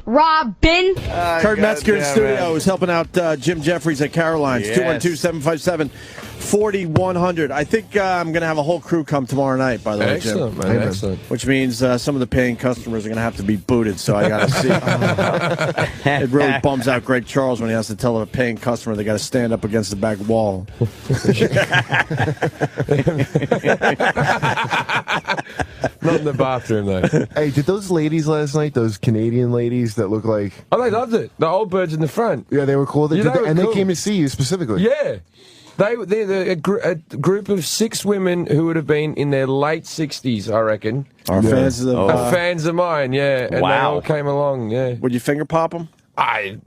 Robin. Kurt Metzger in studio is helping out Jim Jefferies at Caroline's. 212-757-4100. I think I'm going to have a whole crew come tomorrow night, by the way, Jim. Excellent, man. Excellent. Which means some of the paying customers are going to have to be booted, so I got to see. It really bums out Greg Charles when he has to tell a paying customer they got to stand up against the back wall. Not in the bathroom, though. Hey, did those ladies last night, those Canadian ladies that look like... Oh, they loved it. The old birds in the front. Yeah, they were cool. Yeah, they were and cool. they came to see you specifically. Yeah. They're a group of 6 women who would have been in their late 60s, I reckon. Fans of Fans of mine, yeah. And they all came along, yeah. Would you finger pop them? I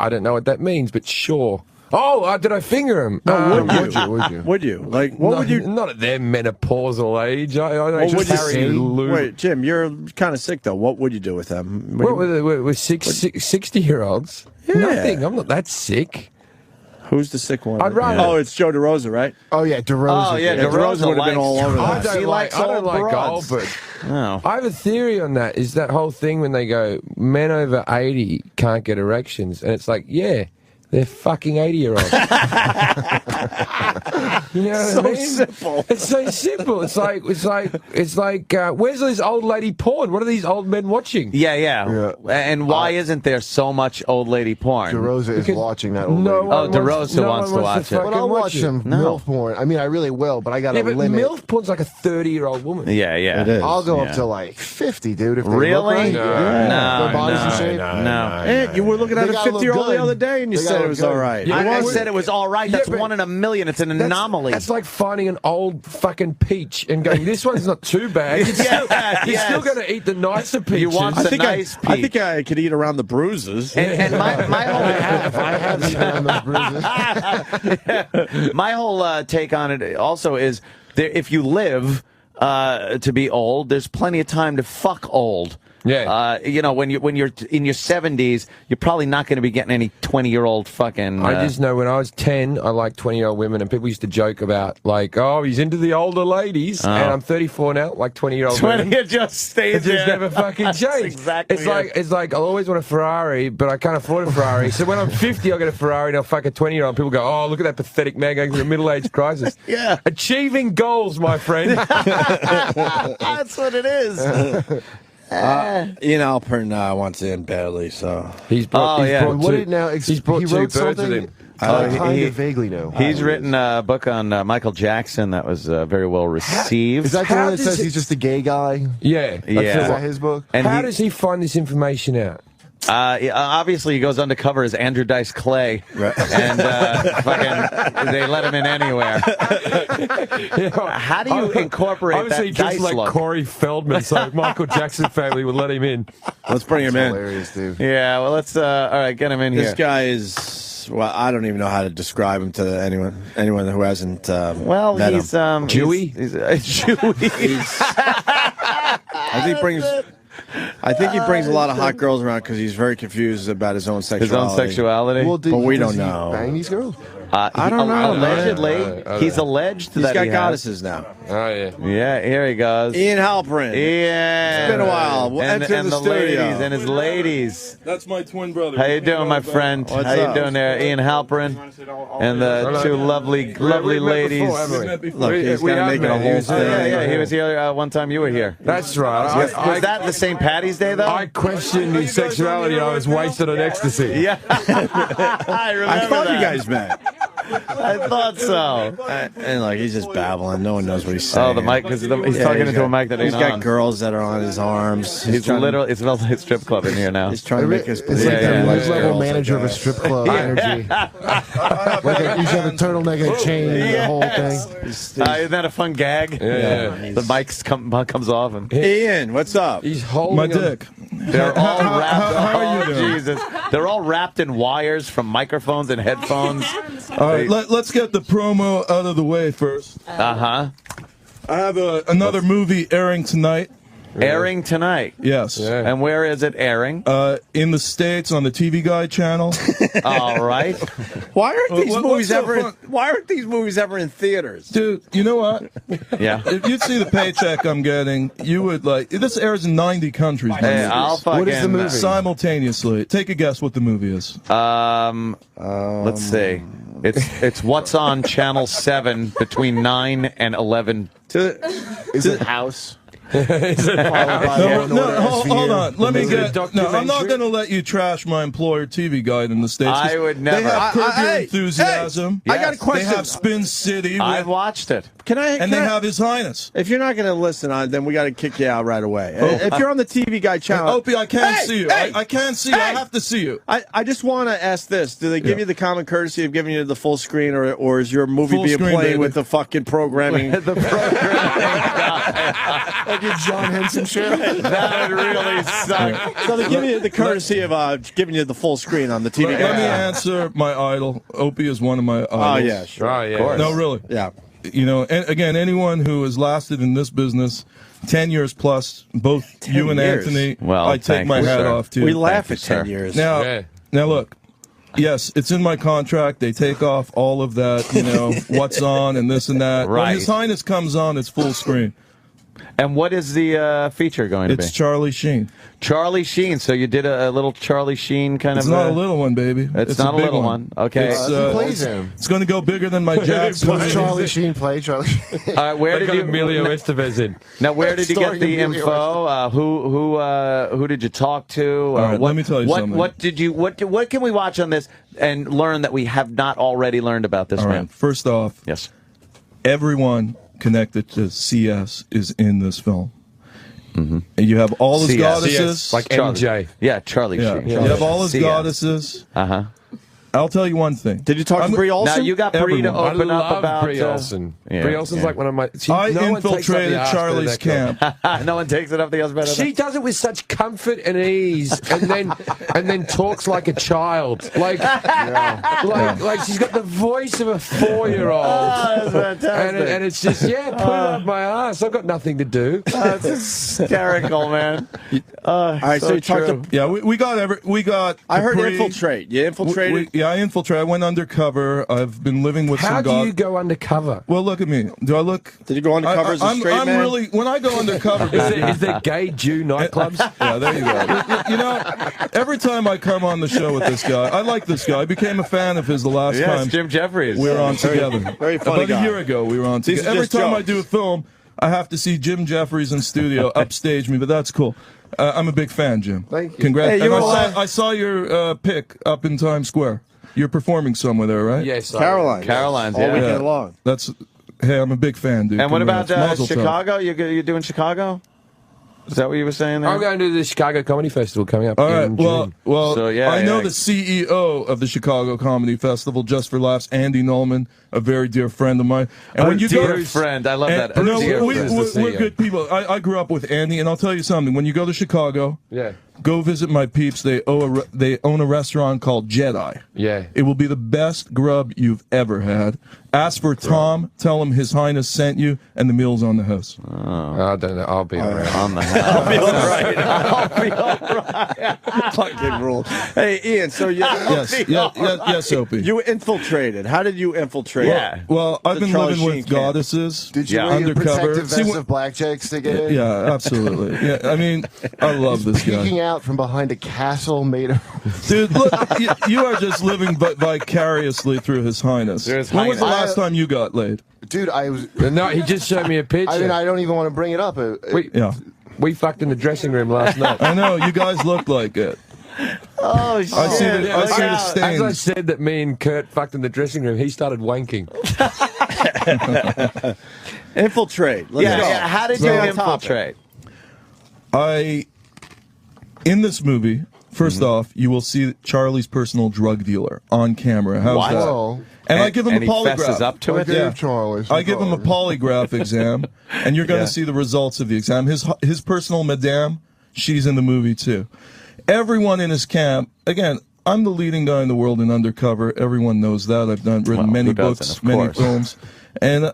don't know what that means, but sure. Oh, did I finger him? No, Would you? Would you? Like, what would you... Not at their menopausal age. I What would you say? lube. Wait, Jim, you're kind of sick, though. What would you do with them? What with 60-year-olds? Yeah. Nothing. I'm not that sick. Who's the sick one? I'd rather... Oh, it's Joe DeRosa, right? Oh, yeah, DeRosa. Oh, yeah, DeRosa would have been all over I that. don't like old, but No. I have a theory on that. Is that whole thing when they go, men over 80 can't get erections, and it's like, yeah, they're fucking 80-year-olds. You know what I mean? Simple. It's so simple. It's like where's this old lady porn? What are these old men watching? Yeah. And why isn't there so much old lady porn? DeRosa is watching that old lady. DeRosa wants to watch it. But I'll watch some MILF porn. I mean, I really will, but I got to but limit. MILF porn's like a 30-year-old woman. Yeah. It is. I'll go up to like 50, dude. If they Really? look right. No, Their bodies in shape. No. You were looking at They a gotta look 50-year-old the good. other day, and you They said gotta it was look all good. right. Yeah, I said it was all right. That's but 1 in a million. It's an anomaly. That's like finding an old fucking peach and going, this one's not too bad. You're still going to eat the nicer peaches. You want the nice peach. I think I could eat around the bruises. And my whole I have seen on those bruises. my whole take on it also is if you live to be old, there's plenty of time to fuck old. Yeah. When you're in your 70s, you're probably not going to be getting any 20-year-old fucking. I just know when I was 10, I liked 20-year-old women, and people used to joke about, like, oh, he's into the older ladies, and I'm 34 now, like 20-year-old women. 20 just stays It just there. never fucking changed. Exactly. It's like I'll always want a Ferrari, but I can't afford a Ferrari. So when I'm 50, I'll get a Ferrari and I'll fuck a 20-year-old. People go, oh, look at that pathetic man going through a middle-age crisis. Yeah. Achieving goals, my friend. That's what it is. Ian Halperin wants in badly, so He's brought, yeah. brought What two, did now? he's brought he two wrote birds with something. him. I kind he- of vaguely know. He's written a book on Michael Jackson that was very well received. Is that the How one that does says it- he's just a gay guy? Yeah. Yeah. Is that his book? And How does he find this information out? Obviously, he goes undercover as Andrew Dice Clay, and fucking they let him in anywhere. How do you incorporate Obviously, that just Dice like look? Corey Feldman, so Michael Jackson family would let him in. let's bring him in. Hilarious, dude. Yeah, well, let's all right, get him in This here. guy is, well, I don't even know how to describe him to anyone who hasn't Well, met he's him. Jewy? He's Jewy. I think he brings a lot of hot girls around because he's very confused about his own sexuality. His own sexuality. Well, But we does don't he know. Bang these girls? I don't know, Allegedly, he's alleged He's that got he has. goddesses now. Oh, yeah. Yeah, here he goes. Ian Halperin. Ian. It's been a while. We'll and, enter and the the studio. ladies and his ladies. That's my twin brother. How you doing, my friend? What's How you up? doing there, Ian Halperin? And the two lovely ladies. Look, he's got to make it a whole thing. Yeah, he was here one time you were here. That's right. Was that the St. Patty's Day, though? I questioned his sexuality. I was wasted on ecstasy. Yeah. I remember I thought that. you guys met. I thought so. And like he's just babbling. No one knows what he's saying. Oh, the mic, because he's talking into a mic that ain't He's got on. girls that are on his arms. He's literally, it smells like a strip club in here now. He's trying to make us It's believe like that he the likes mid-level girls manager like of a that. strip club energy. Like you should have a turtleneck and a chain and the whole thing. Isn't that a fun gag? Yeah. The mic comes off and Ian, what's up? He's holding My a- dick. they're all wrapped. how are you oh, doing? Jesus! They're all wrapped in wires from microphones and headphones. All right, let's get the promo out of the way first. Uh huh. I have another movie airing tonight. Airing tonight. Yes. Yeah. And where is it airing? In the States on the TV Guide channel. All right. Why aren't these What's movies so ever? fun? Why aren't these movies ever in theaters? Dude, you know what? Yeah. If you'd see the paycheck I'm getting, you would like. This airs in 90 countries. Hey, I'll fucking. What is the movie? Simultaneously. Take a guess what the movie is. Let's see. It's what's on Channel 7 between 9 and 11. Is it House? No, hold on. Let me Is it a get. No, I'm not documentary? going to let you trash my employer TV Guide in the States. I would never. They have Curb Your Hey, Enthusiasm. I got a question. They have Spin City. I've watched it. Can I? and can they I- have His Highness. If you're not going to listen on, then we got to kick you out right away. If you're on the TV Guide channel, Opie, I can't Hey, see you. hey, I can't see you. I hey. have to see you. I just want to ask this: do they give you the common courtesy of giving you the full screen, or is your movie Full being screen, played baby. with the fucking programming? The program. Like a John Henson show? That would really suck. So they give you the courtesy of giving you the full screen on the TV Let me Guide. answer my idol. Opie is one of my idols. Oh yeah, sure. Oh, yeah. No, really. Yeah. You know, and again, anyone who has lasted in this business 10 years plus, both 10 you and years? Anthony, Well, I take thank my you, hat sir. off to. We laugh you, at 10 sir. years. Now, Yeah. now look. Yes, it's in my contract. They take off all of that, you know, what's on and this and that. Right. When His Highness comes on, it's full screen. And what is the feature going to It's be? Charlie Sheen. Charlie Sheen. So you did a little Charlie Sheen kind It's of. not a little one, baby. It's not a big little one. Okay. It's, Who plays him? it's going to go bigger than my Jackson. Does Charlie Sheen play Charlie? All right, where They did got you Emilio Estevez in. Now, where did you get Starring the Emilio info? Who did you talk to? All right, let me tell you something. What did you? What can we watch on this and learn that we have not already learned about this All man? right. First off, Yes. everyone connected to CS is in this film. And you have all his CS. goddesses. Like Charlie. MJ. Yeah, Charlie yeah. Sheen. You have all his CS. goddesses. Uh-huh. I'll tell you one thing. Did you talk I'm- to Brie Olson? Now you got Brie to Everyone. open I up love about Brie Olson. yeah, Brie Olson's yeah. like one of my. I no one takes up the infiltrated ask Charlie's for that girl. camp. No one takes it up the husband. She does it with such comfort and ease, and then talks like a child, like she's got the voice of a 4-year-old. Oh, that's fantastic. And it's just put it up my ass. I've got nothing to do. That's hysterical, man. All right, so you talked true. to. Yeah, we got. I heard Capri. infiltrate. You infiltrated. Yeah, I infiltrated. I went undercover. I've been living with How some do god. you go undercover? Well, look at me. Do I look? Did you go undercover as a straight I'm man? really when I go undercover. Is there gay Jew nightclubs? Yeah, there you go. You know, every time I come on the show with this guy, I like this guy. I became a fan of his the last Yes, time Jim Jefferies. we were on together. very funny About guy. a year ago, we were on These together. are Every just time I jokes. do a film, I have to see Jim Jefferies in studio upstage me, but that's cool. I'm a big fan, Jim. Thank you. Congrats. Hey, you And were I saw your pic up in Times Square. You're performing somewhere there, right? Yes, Caroline. Caroline's, all yeah. weekend long. That's. Hey, I'm a big fan, dude. And what about Congrats. Mazel tov. Chicago? You doing Chicago? Is that what you were saying there? I'm going to the Chicago Comedy Festival coming up. All right. in Well, June. So, yeah, I know yeah. the CEO of the Chicago Comedy Festival, Just for Laughs, Andy Nolman, a very dear friend of mine. And when you dear go, friend, I love that. and, no, Dear we're friend. we're good people. I grew up with Andy, and I'll tell you something. When you go to Chicago, Yeah. go visit my peeps. They own a restaurant called Jedi. Yeah. It will be the best grub you've ever had. Ask for Tom. Tell him His Highness sent you, and the meal's on the house. I don't know. I'll be around. On the house. I'll be all right. Fucking rule. Hey, Ian. So you, Yes, Opie. you infiltrated. How did you infiltrate? Yeah. Well, I've The been Charlie living Sheen with camp. goddesses. Did you Yeah. wear your Undercover. protective See, vest when- of blackjacks to get in? Yeah, absolutely. Yeah, I mean, I love this guy. Peeking out from behind a castle made of... Dude, look, you are just living vicariously through His Highness. Through His When was the Highness. last time you got laid? Dude, I was... No, he just showed me a picture. I mean, I don't even want to bring it up. Yeah, we fucked in the dressing room last night. I know. You guys look like it. Oh, shit. I see the, Yeah, I see the As I stains. said that me and Kurt fucked in the dressing room, he started wanking. Infiltrate. Let's Yeah, go. yeah. How did you Stay on topic. infiltrate? In this movie, first off, you will see Charlie's personal drug dealer on camera. How's What? that? Well, And I give him and a he polygraph. fesses up to I it? gave Yeah. Charlie some I give him a coffee. polygraph exam, and you're going to Yeah. see the results of the exam. His personal madame, she's in the movie too. Everyone in his camp, again, I'm the leading guy in the world in undercover. Everyone knows that. I've written many books, many films. And,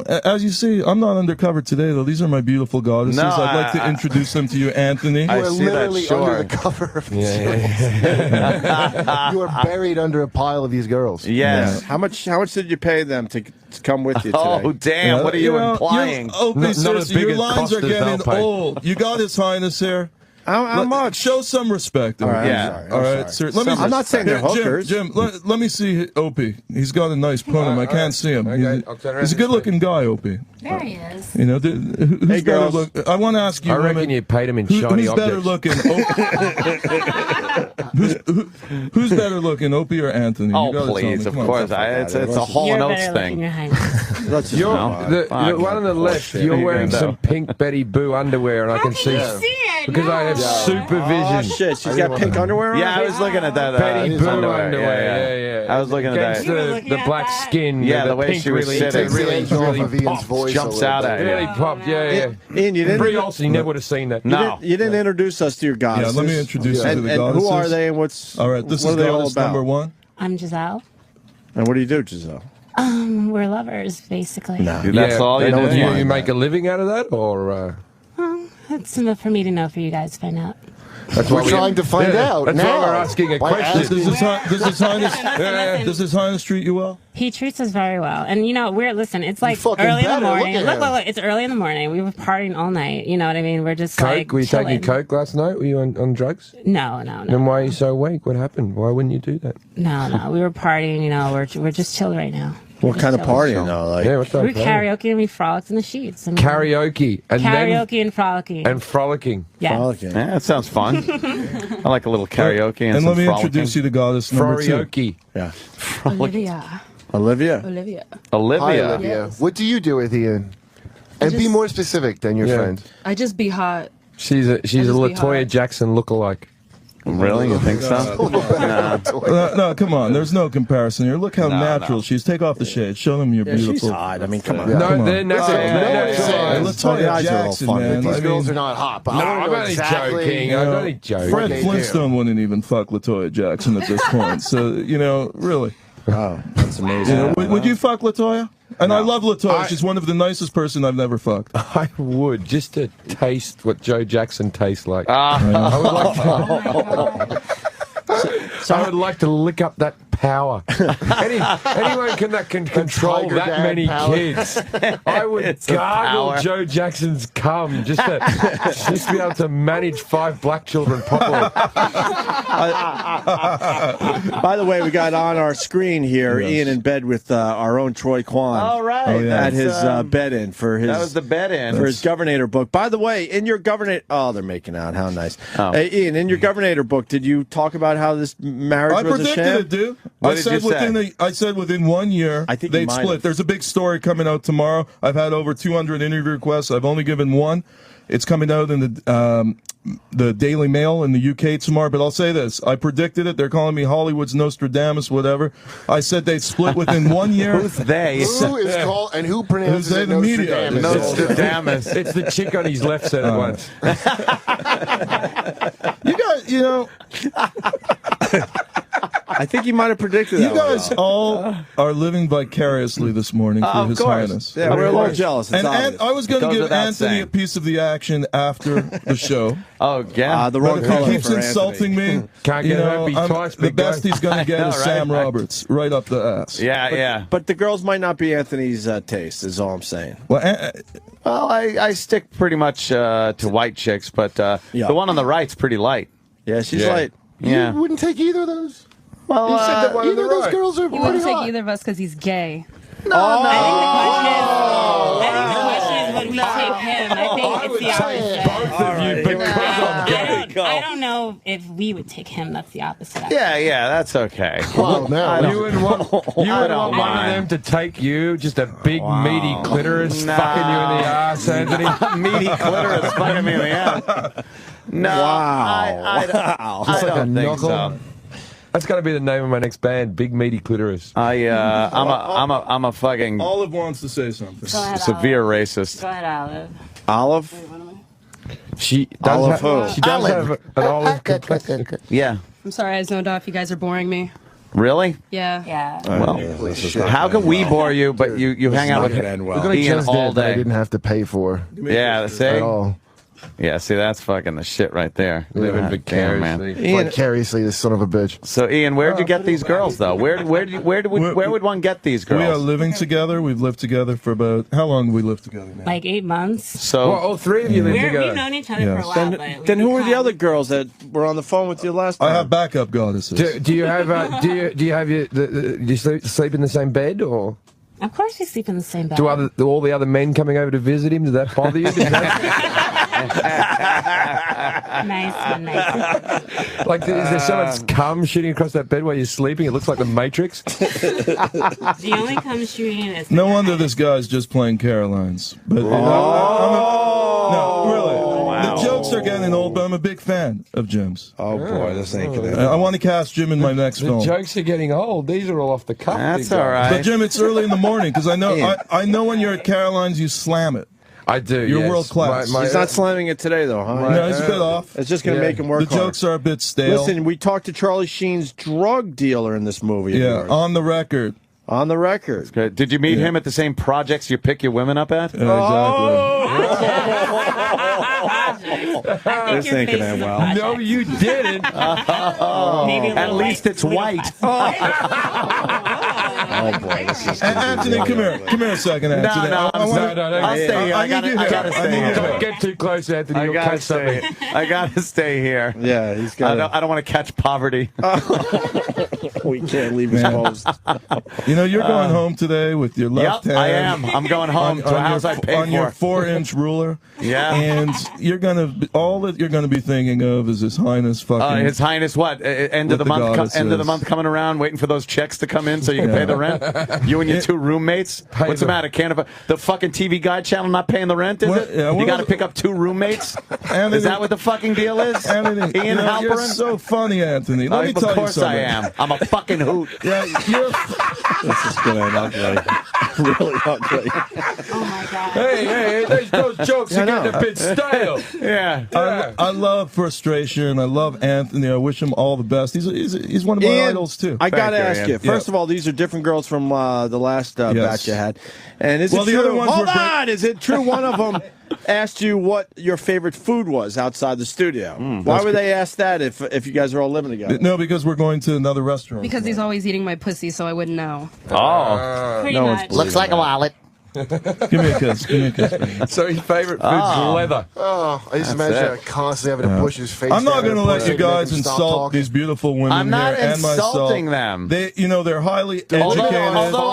as you see, I'm not undercover today, though. These are my beautiful goddesses. No, I'd like to introduce them to you, Anthony. You are literally under the cover of You are buried under a pile of these girls. Yes. Yeah. How much did you pay them to come with you today? Oh, damn. What are you implying? Your lines are getting old. You got His Highness here. How much? Show some respect. All right, yeah. I'm sorry. All right, sir. I'm not saying they're hookers. Jim, let me see Opie. He's got a nice punim. I can't see him. Okay, He's a good-looking guy, Opie. There he is. Who's better look? I want to ask you. I reckon you paid him in shiny who's objects. Better looking? Who's better looking, Opie or Anthony? Oh, please, of course. It's a Hall and Oates thing. You're the one on the left. You're wearing some pink Betty Boo underwear, and I can see it? because I have supervision. Oh shit, she's got pink underwear on? Yeah, I was looking at that. Betty Boo underwear. Yeah. I was looking at that. The black skin. Yeah, the way pink she was sitting. really voice jumps out at you. Really popped. Yeah. Ian, you didn't. Brie Olsen, you never would have seen that. No. You didn't introduce us to your goddesses. Yeah, let me introduce you to the and goddesses. who are they and what's All right, this what is are they all goddess about? number one. I'm Giselle. And what do you do, Giselle? We're lovers, basically. No. That's all you do. You make a living out of that, or? It's enough for me to know, for you guys to find out. That's We're trying to find out. That's now. why we're asking a By question. asking- Does His Highness treat you well? He treats us very well. And, listen, it's like fucking early in the better. morning. Look at Look, it's early in the morning. We were partying all night. You know what I mean? We're just like Coke? Were you taking chilling. Coke last night? Were you on drugs? No. Then why are you so weak? What happened? Why wouldn't you do that? No. We were partying, we're just chilled right now. What kind of party, though? Like, Yeah, what's up? We karaoke and we frolicked in the sheets. Karaoke. And Karaoke and frolicking. And frolicking. Yeah. frolicking. Yeah, that sounds fun. I like a little karaoke and And some let me frolicking. introduce you to goddess number two. Karaoke. Yeah. Olivia. Olivia. Olivia. Hi, Olivia. Olivia. Yes. What do you do with Ian? And be just- more specific than your Yeah. friend. I just be hot. She's a just be Latoya hot. Jackson lookalike. Really? You think so? No, come on. There's no comparison here. Look how No, natural she is. Take off the shade. Show them you're She's beautiful. hot. I mean, come on. Yeah. No, Come on. they're natural. Yeah, They're yeah, natural. Hey, eyes. Latoya the eyes are all Jackson, fun. man. These I girls mean, are not hot. But No, I wanna I'm know only exactly joking. I'm only joking. Fred they Flintstone wouldn't even fuck Latoya Jackson at this point. So, really. Wow, that's amazing. Would you fuck Latoya? And I love Latoya. She's one of the nicest person I've never fucked. I would, just to taste what Joe Jackson tastes like. Ah. I would like to lick up that power. Anyone that can control Tiger that Dad many power. kids. I would gargle power. Joe Jackson's cum just to be able to manage 5 black children properly. By the way, we got on our screen here Ian in bed with our own Troy Kwan. All right. At That's, his bed-in for his. That was the bed-in. for his Governator book. By the way, in your Governator, they're making out. How nice. Oh. Hey, Ian, in your Governator book, did you talk about how this marriage I was a predicted sham? it, dude. What I did said you say? I said within 1 year I think you they'd might split. have. There's a big story coming out tomorrow. I've had over 200 interview requests. I've only given one. It's coming out in the Daily Mail in the UK tomorrow. But I'll say this: I predicted it. They're calling me Hollywood's Nostradamus, whatever. I said they'd split within 1 year. Who's they? Who is called and who pronounces Who's they? it The media. Nostradamus? Nostradamus. It's the chick on his left said it once. You guys, I think you might have predicted you that. guys all are living vicariously this morning for Of His course. Highness. Yeah, we're a little jealous. It's And obvious. I was going to Goes give without Anthony saying. a piece of the action after the show. Oh, yeah. the But wrong if color he keeps for insulting Anthony. me, Can't you get know, happy twice, the big best guy. he's going to get know, is right? Sam Roberts, right up the ass. Yeah. But the girls might not be Anthony's taste, is all I'm saying. Well, Well, I stick pretty much to white chicks, but the one on the right's pretty light. Yeah, she's Yeah. like, Yeah. You wouldn't take either of those? Well, You said that one on either the of those right. girls are He pretty wouldn't take hot. either of us because he's gay. I think the question is, would we take him? I think it's the opposite. Both of you because I'm gay. I don't know if we would take him. That's the opposite. yeah, that's okay. Well, now. You wouldn't want, don't one of mind. them to take you, just a big meaty clitoris Nah. fucking you in the ass, Anthony. Meaty clitoris fucking me in the ass. No, I don't think so. That's got to be the name of my next band, Big Meaty Clitoris. I'm a fucking Olive wants to say something. Go ahead, severe Olive. racist. Go ahead, Olive. Olive? She does Olive have, who? she does have an olive complexion. Yeah. I'm sorry, I zoned off. You guys are boring me. Really? Yeah. Yeah. Well, how can we bore you, but you hang out with Ian all that I day? didn't have to pay for Yeah, at see? all. Yeah, see, that's fucking the shit right there. Living God damn, vicariously. Vicariously, this son of a bitch. So, Ian, where'd you get these girls, though? Where would one get these We are girls? living together. We've lived together for about how long have we lived together now? Like 8 months. So, Well, all three of you live We've together. known each other Yeah. for a while. but Then we who were the become- other girls that were on the phone with you last time? I have backup goddesses. Do you have do you have your do you sleep in the same bed, or Of course, we sleep in the same bed. do all the other men coming over to visit him? Does that bother you? Nice one, nice. Like, is there someone's cum shooting across that bed while you're sleeping? It looks like the Matrix. The only cum shooting is No wonder this guy's just playing Carolines. But no, really. The jokes are getting old, but I'm a big fan of Jim's. Oh boy, this ain't gonna. I want to cast Jim in my next The film. jokes are getting old. These are all off the cuff. that's these guys. all right. But Jim, it's early in the morning because I know Ian. I know when you're at Caroline's, you slam it. I do. You're yes. world class. My- He's not slamming it today, though, huh? No, he's a bit off. It's just going to Yeah. make him work The jokes are a bit stale. Listen, we talked to Charlie Sheen's drug dealer in this movie. of Yeah, yours. on the record. On the record. Okay, did you meet him at the same projects you pick your women up at? Exactly. This ain't gonna end well. No, you didn't. maybe a At little least it's white. Oh boy, this is. Anthony, come here. Come here a second, Anthony. No, I wanna- I'll stay here. I need you gotta here. stay I need you here. Don't get too close, Anthony. I You'll gotta catch something. stay. I gotta stay here. Yeah, he's got. I don't want to catch poverty. We can't leave his post. You know, you're going home today with your left Yep, hand. I am. I'm going home to a house I pay on your for. 4-inch ruler. Yeah. And you're gonna all that you're gonna be thinking of is His Highness fucking. His Highness, what? End of What the the month. goddess End of the is. month coming around, waiting for those checks to come in so you can pay the rent. You and your two roommates. What's the matter? Can't the fucking TV Guide channel not paying the rent? Is What- it? yeah, You what got to was- pick up two roommates. Anthony- Is that what the fucking deal is? Anthony, Ian you're Halperin. so funny, Anthony. Let me tell Of you course something. I am. I'm a fucking hoot. Yeah, you're. This is gonna end ugly. Really ugly. Oh my god. Hey, those jokes Yeah, I are getting know. a bit stale. Yeah. I love frustration. I love Anthony. I wish him all the best. He's one of my Ian, idols too. I gotta you, ask Ian. you. First of all, these are different girls from the last batch you had. And is Well, it the true? other ones Hold were great. on, is it true? One of them asked you what your favorite food was outside the studio. Why would they ask that if you guys are all living together? No, because we're going to another restaurant. Because he's always eating my pussy, so I wouldn't know. Oh. Pretty no one's much. Looks like a wallet. Give me a kiss. Give me a kiss. baby. So his favorite food's leather. Oh, I just imagine it. that constantly having to push his face. I'm not down going to and let push you it, make guys him stop insult talking. these beautiful women I'm not here and myself. insulting them. They, they're highly Although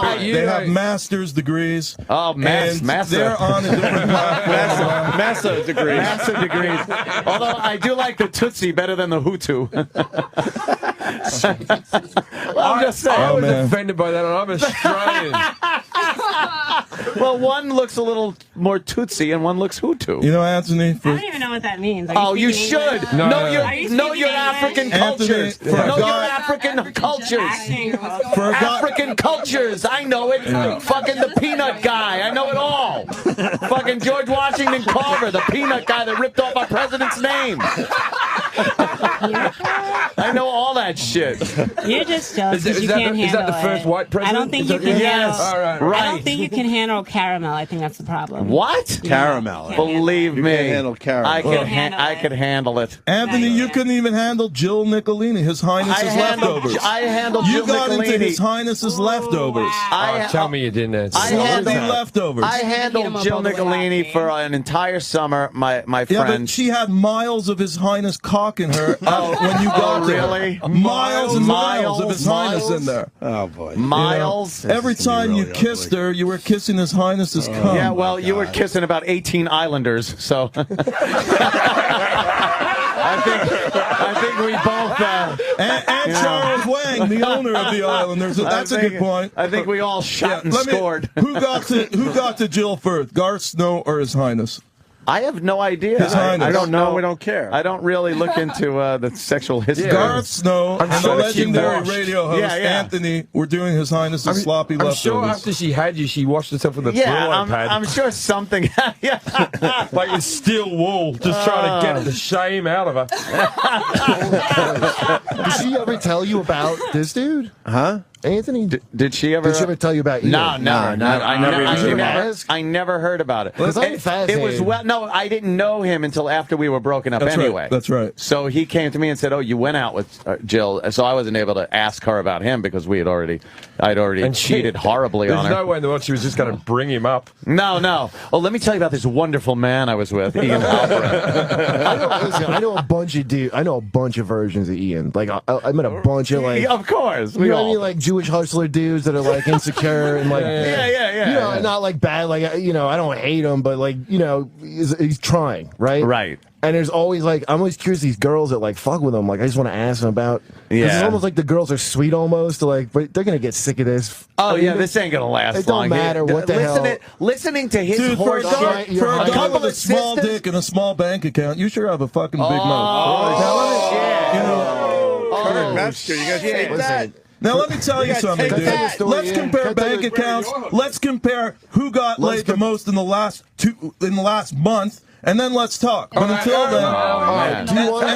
educated. They have you- master's degrees. Oh, and they're on a different platform. Massa degree. Massive degrees. Although I do like the Tootsie better than the Hutu. Well, I'm just saying. I was man. offended by that, and I'm Australian. Well, one looks a little more Tootsie and one looks Hutu. You know, Anthony, I for, don't even know what that means. Oh, you should No, know no, your no. Are you know speaking your English? African Anthony, cultures. for a Know your guy- African cultures. for a guy, African cultures. I know it. Fucking the peanut guy. I know it all. Fucking George Washington Carver, the peanut guy that ripped off our president's name. I know all that shit. You're just jealous because you that can't the- is handle that the first it. white president? I don't think Is you that- can Yes. handle. All right. I Right. don't think you can handle caramel. I think that's the problem. What? Caramel. Believe You me, can't handle caramel. I Well, could I could handle it. Anthony, you couldn't even handle Jill Nicolini, His Highness's leftovers. I handled You Jill got into Nicolini. His Highness's leftovers. Oh, tell me you didn't answer. I Slowly handled- leftovers. I handled them up Jill all the way Nicolini out. for an entire summer. My Yeah, friend. but she had miles of His Highness cock in her when you got Oh, there. really? Miles and miles of His Highness in there. Oh boy. Miles. Every This is gonna time be you really kissed her, you were kissing His Highness's cum. Yeah, well, you were kissing about 18 Islanders, so I think we both. And Charles Wang, the owner of the Islanders. That's a good point. I think we all shot and Let me- scored. Who got to Jill first, Garth Snow or His Highness? I have no idea. His Highness. I don't know. We don't care. I don't really look into the sexual history. Garth Snow and the sure she legendary washed. radio host Anthony were doing His Highness's sloppy I'm leftovers. sure after she had you, she washed herself with a Brillo pad. I'm sure something. Yeah. Like with steel wool, just trying to get the shame out of her. Did she ever tell you about this dude? Huh? Anthony? Did she ever? Did she ever tell you about Ian? No, never. I never heard about it. Because I'm fascinated. It was no, I didn't know him until after we were broken up That's anyway. Right. That's right. So he came to me and said, "Oh, you went out with Jill," so I wasn't able to ask her about him because I'd already cheated horribly on her. There's no way in the world she was just going to bring him up. No. Oh, let me tell you about this wonderful man I was with, Ian Halperin. I know a bunch of dudes. I know a bunch of versions of Ian. Like I met a bunch of like. Of course, You know what I mean? Like Jewish hustler dudes that are like insecure and like. Yeah. You know, not like bad. Like I don't hate him, but like he's trying, right? Right. And there's always like I'm always curious these girls that like fuck with him. Like I just want to ask them about. Yeah. It's almost like the girls are sweet almost. Like, but they're gonna get sick of this. Oh yeah, this ain't gonna last It don't long. matter what the hell. Listening to his Dude, for a horse guy, shit. for a guy couple with a of small sisters- dick and a small bank account, you sure have a fucking big mouth. Oh, shit. You know, Metzger, you guys take that. now let me tell you something, take dude. that. Let's compare Can I tell bank you- accounts. Let's compare who got laid the most in the last month, and then let's talk. But until then, man. Do you want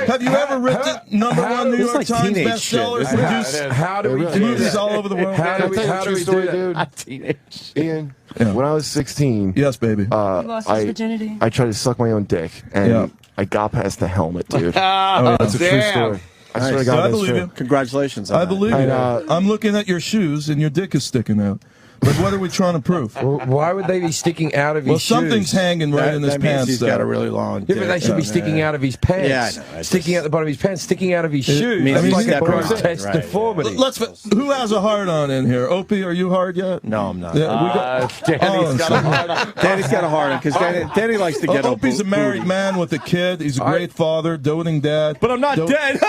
have you ever written #1 New York like Times teenage bestseller? shit. Produced How do we do movies this? all over the world. How do Can I we, tell you how a do true we story, do that? dude? Teenage. Ian, Yeah. when I was 16, Yes, baby. He lost his virginity. I tried to suck my own dick, and Yeah. I got past the helmet, dude. Oh, That's a true damn. story. I swear to Nice. God, I that's believe true. you. Congratulations on I that. believe And, you. I'm looking at your shoes, and your dick is sticking out. But what are we trying to prove? Well, why would they be sticking out of his Well, shoes? something's hanging right in his that means pants. he's there. got a really long Yeah, but they should be sticking out of his pants. Yeah, I know. Sticking out the bottom of his pants, sticking out of his shoes. means That's he's like a stepping on it, grotesque right, deformity. Who has a hard on in here? Opie, are you hard yet? No, I'm not. Yeah, we got, Danny's got a hard on. Danny's got a hard one because Danny likes to get Opie's a married man with a kid. He's a great father, doting dad. But I'm not dead.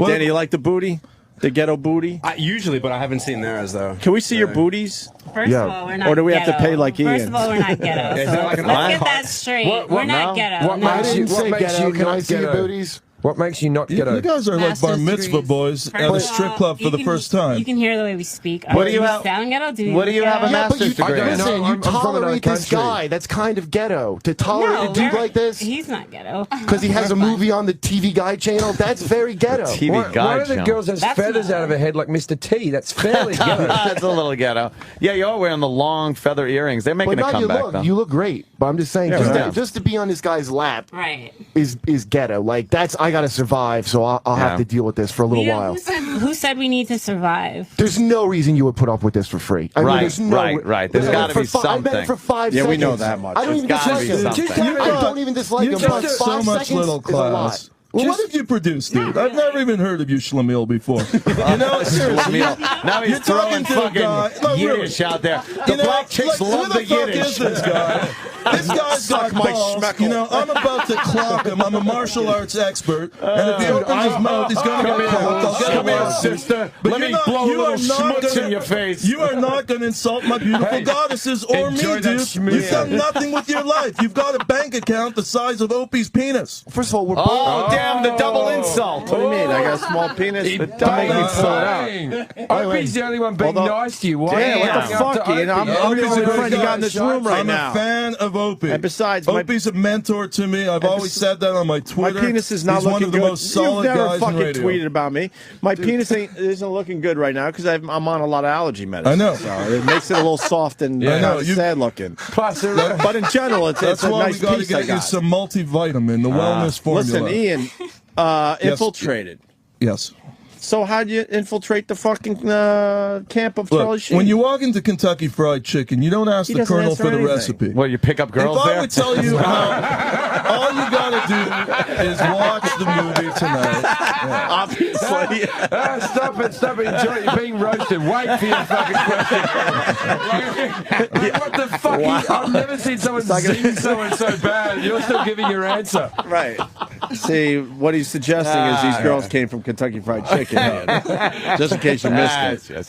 Danny, you like the booty? The ghetto booty? Usually, but I haven't seen theirs though. Can we see your booties? First Yeah. of all, we're not Or do we have to ghetto. pay like First Ian? of all, we're not ghetto. Is So that like let's an get icon? that straight. What- we're not no? ghetto. What No. I makes didn't you- say what makes ghetto. you Can I not see your ghetto? booties? What makes you not ghetto? You guys are like bar Master's mitzvah degrees. boys at First a of strip all, club for you the can- first time. You can hear the way we speak. What do you we have- sound ghetto? what do you have a ghetto? master's degree in? Listen, No, you I'm from another tolerate this country. guy. That's kind of ghetto. To tolerate No, a dude we're- like this He's not ghetto. because he has a movie on the TV Guide channel. That's very ghetto. TV Why guide do the channel. girls have That's feathers not- out of her head like Mr. T? That's fairly ghetto. That's a little ghetto. Yeah, you're wearing the long feather earrings. They're making But a not you comeback, look. though. You look great. But I'm just saying, right. just to be on this guy's lap Right. is ghetto. Like that's I gotta survive, so I'll have Yeah. to deal with this for a little Yeah, while. who said we need to survive? There's no reason you would put up with this for free. I mean, Right, there's no right. There's gotta be I met him something. for 5 Yeah, seconds. we know that much. I don't There's even gotta dislike be him. something. I don't even dislike You him. got But 5 so much seconds little is a lot. class. Well, what have you produced, dude? I've never even heard of you, Schlemiel, before. You know, seriously. Now he's You're talking throwing to a guy. fucking No, really. Yiddish out there. You The know, black chicks like, love who the the fuck Yiddish. is this guy? This guy's got my balls. schmeckle. You know, I'm about to clock him. I'm a martial arts expert, and if he opens his mouth, he's gonna get clocked. I'll get Come him here, out. sister. But Let you're me not- blow a you are little not schmutz gonna- in your face. You are not going to insult my beautiful goddesses or me, enjoy that dude. schmear. You've done nothing with your life. You've got a bank account the size of Opie's penis. First of all, we're Oh, damn, the double insult. What do you mean? I got a small penis. Don't make me pull it out. Opie's the only one being Although- nice to you. Why Yeah, are you what the going up fuck, to Ian? I'm Opie? the Opie's only a great friend you guy. got in this room right I'm now. a fan of Opie. And besides, Opie's a mentor to me. I've always said that on my My Twitter. penis is not He's looking one of the good. most solid You've never guys in fucking radio. tweeted about me. My penis isn't looking good right now because I'm on a lot of allergy medicine. I know. So it makes it a little soft and I know. sad looking. Plus, But in general, it's That's a why nice we got to piece I get you got. some multivitamin, the wellness formula. Listen, Ian, infiltrated. Yes. So how'd you infiltrate the fucking camp of Charlie Look, Sheen? when you walk into Kentucky Fried Chicken, you don't ask He the doesn't colonel answer for the anything. recipe. Well, you pick up girls if I there? would tell you how, all you got to do is watch the movie tonight. Yeah. Obviously. Stop it. Enjoy it. You're being roasted. Wait for your fucking question. What the fuck? I've never seen someone zing someone so bad. You're still giving your answer. Right. See, what he's suggesting is these girls came from Kentucky Fried Chicken. Just in case you missed it.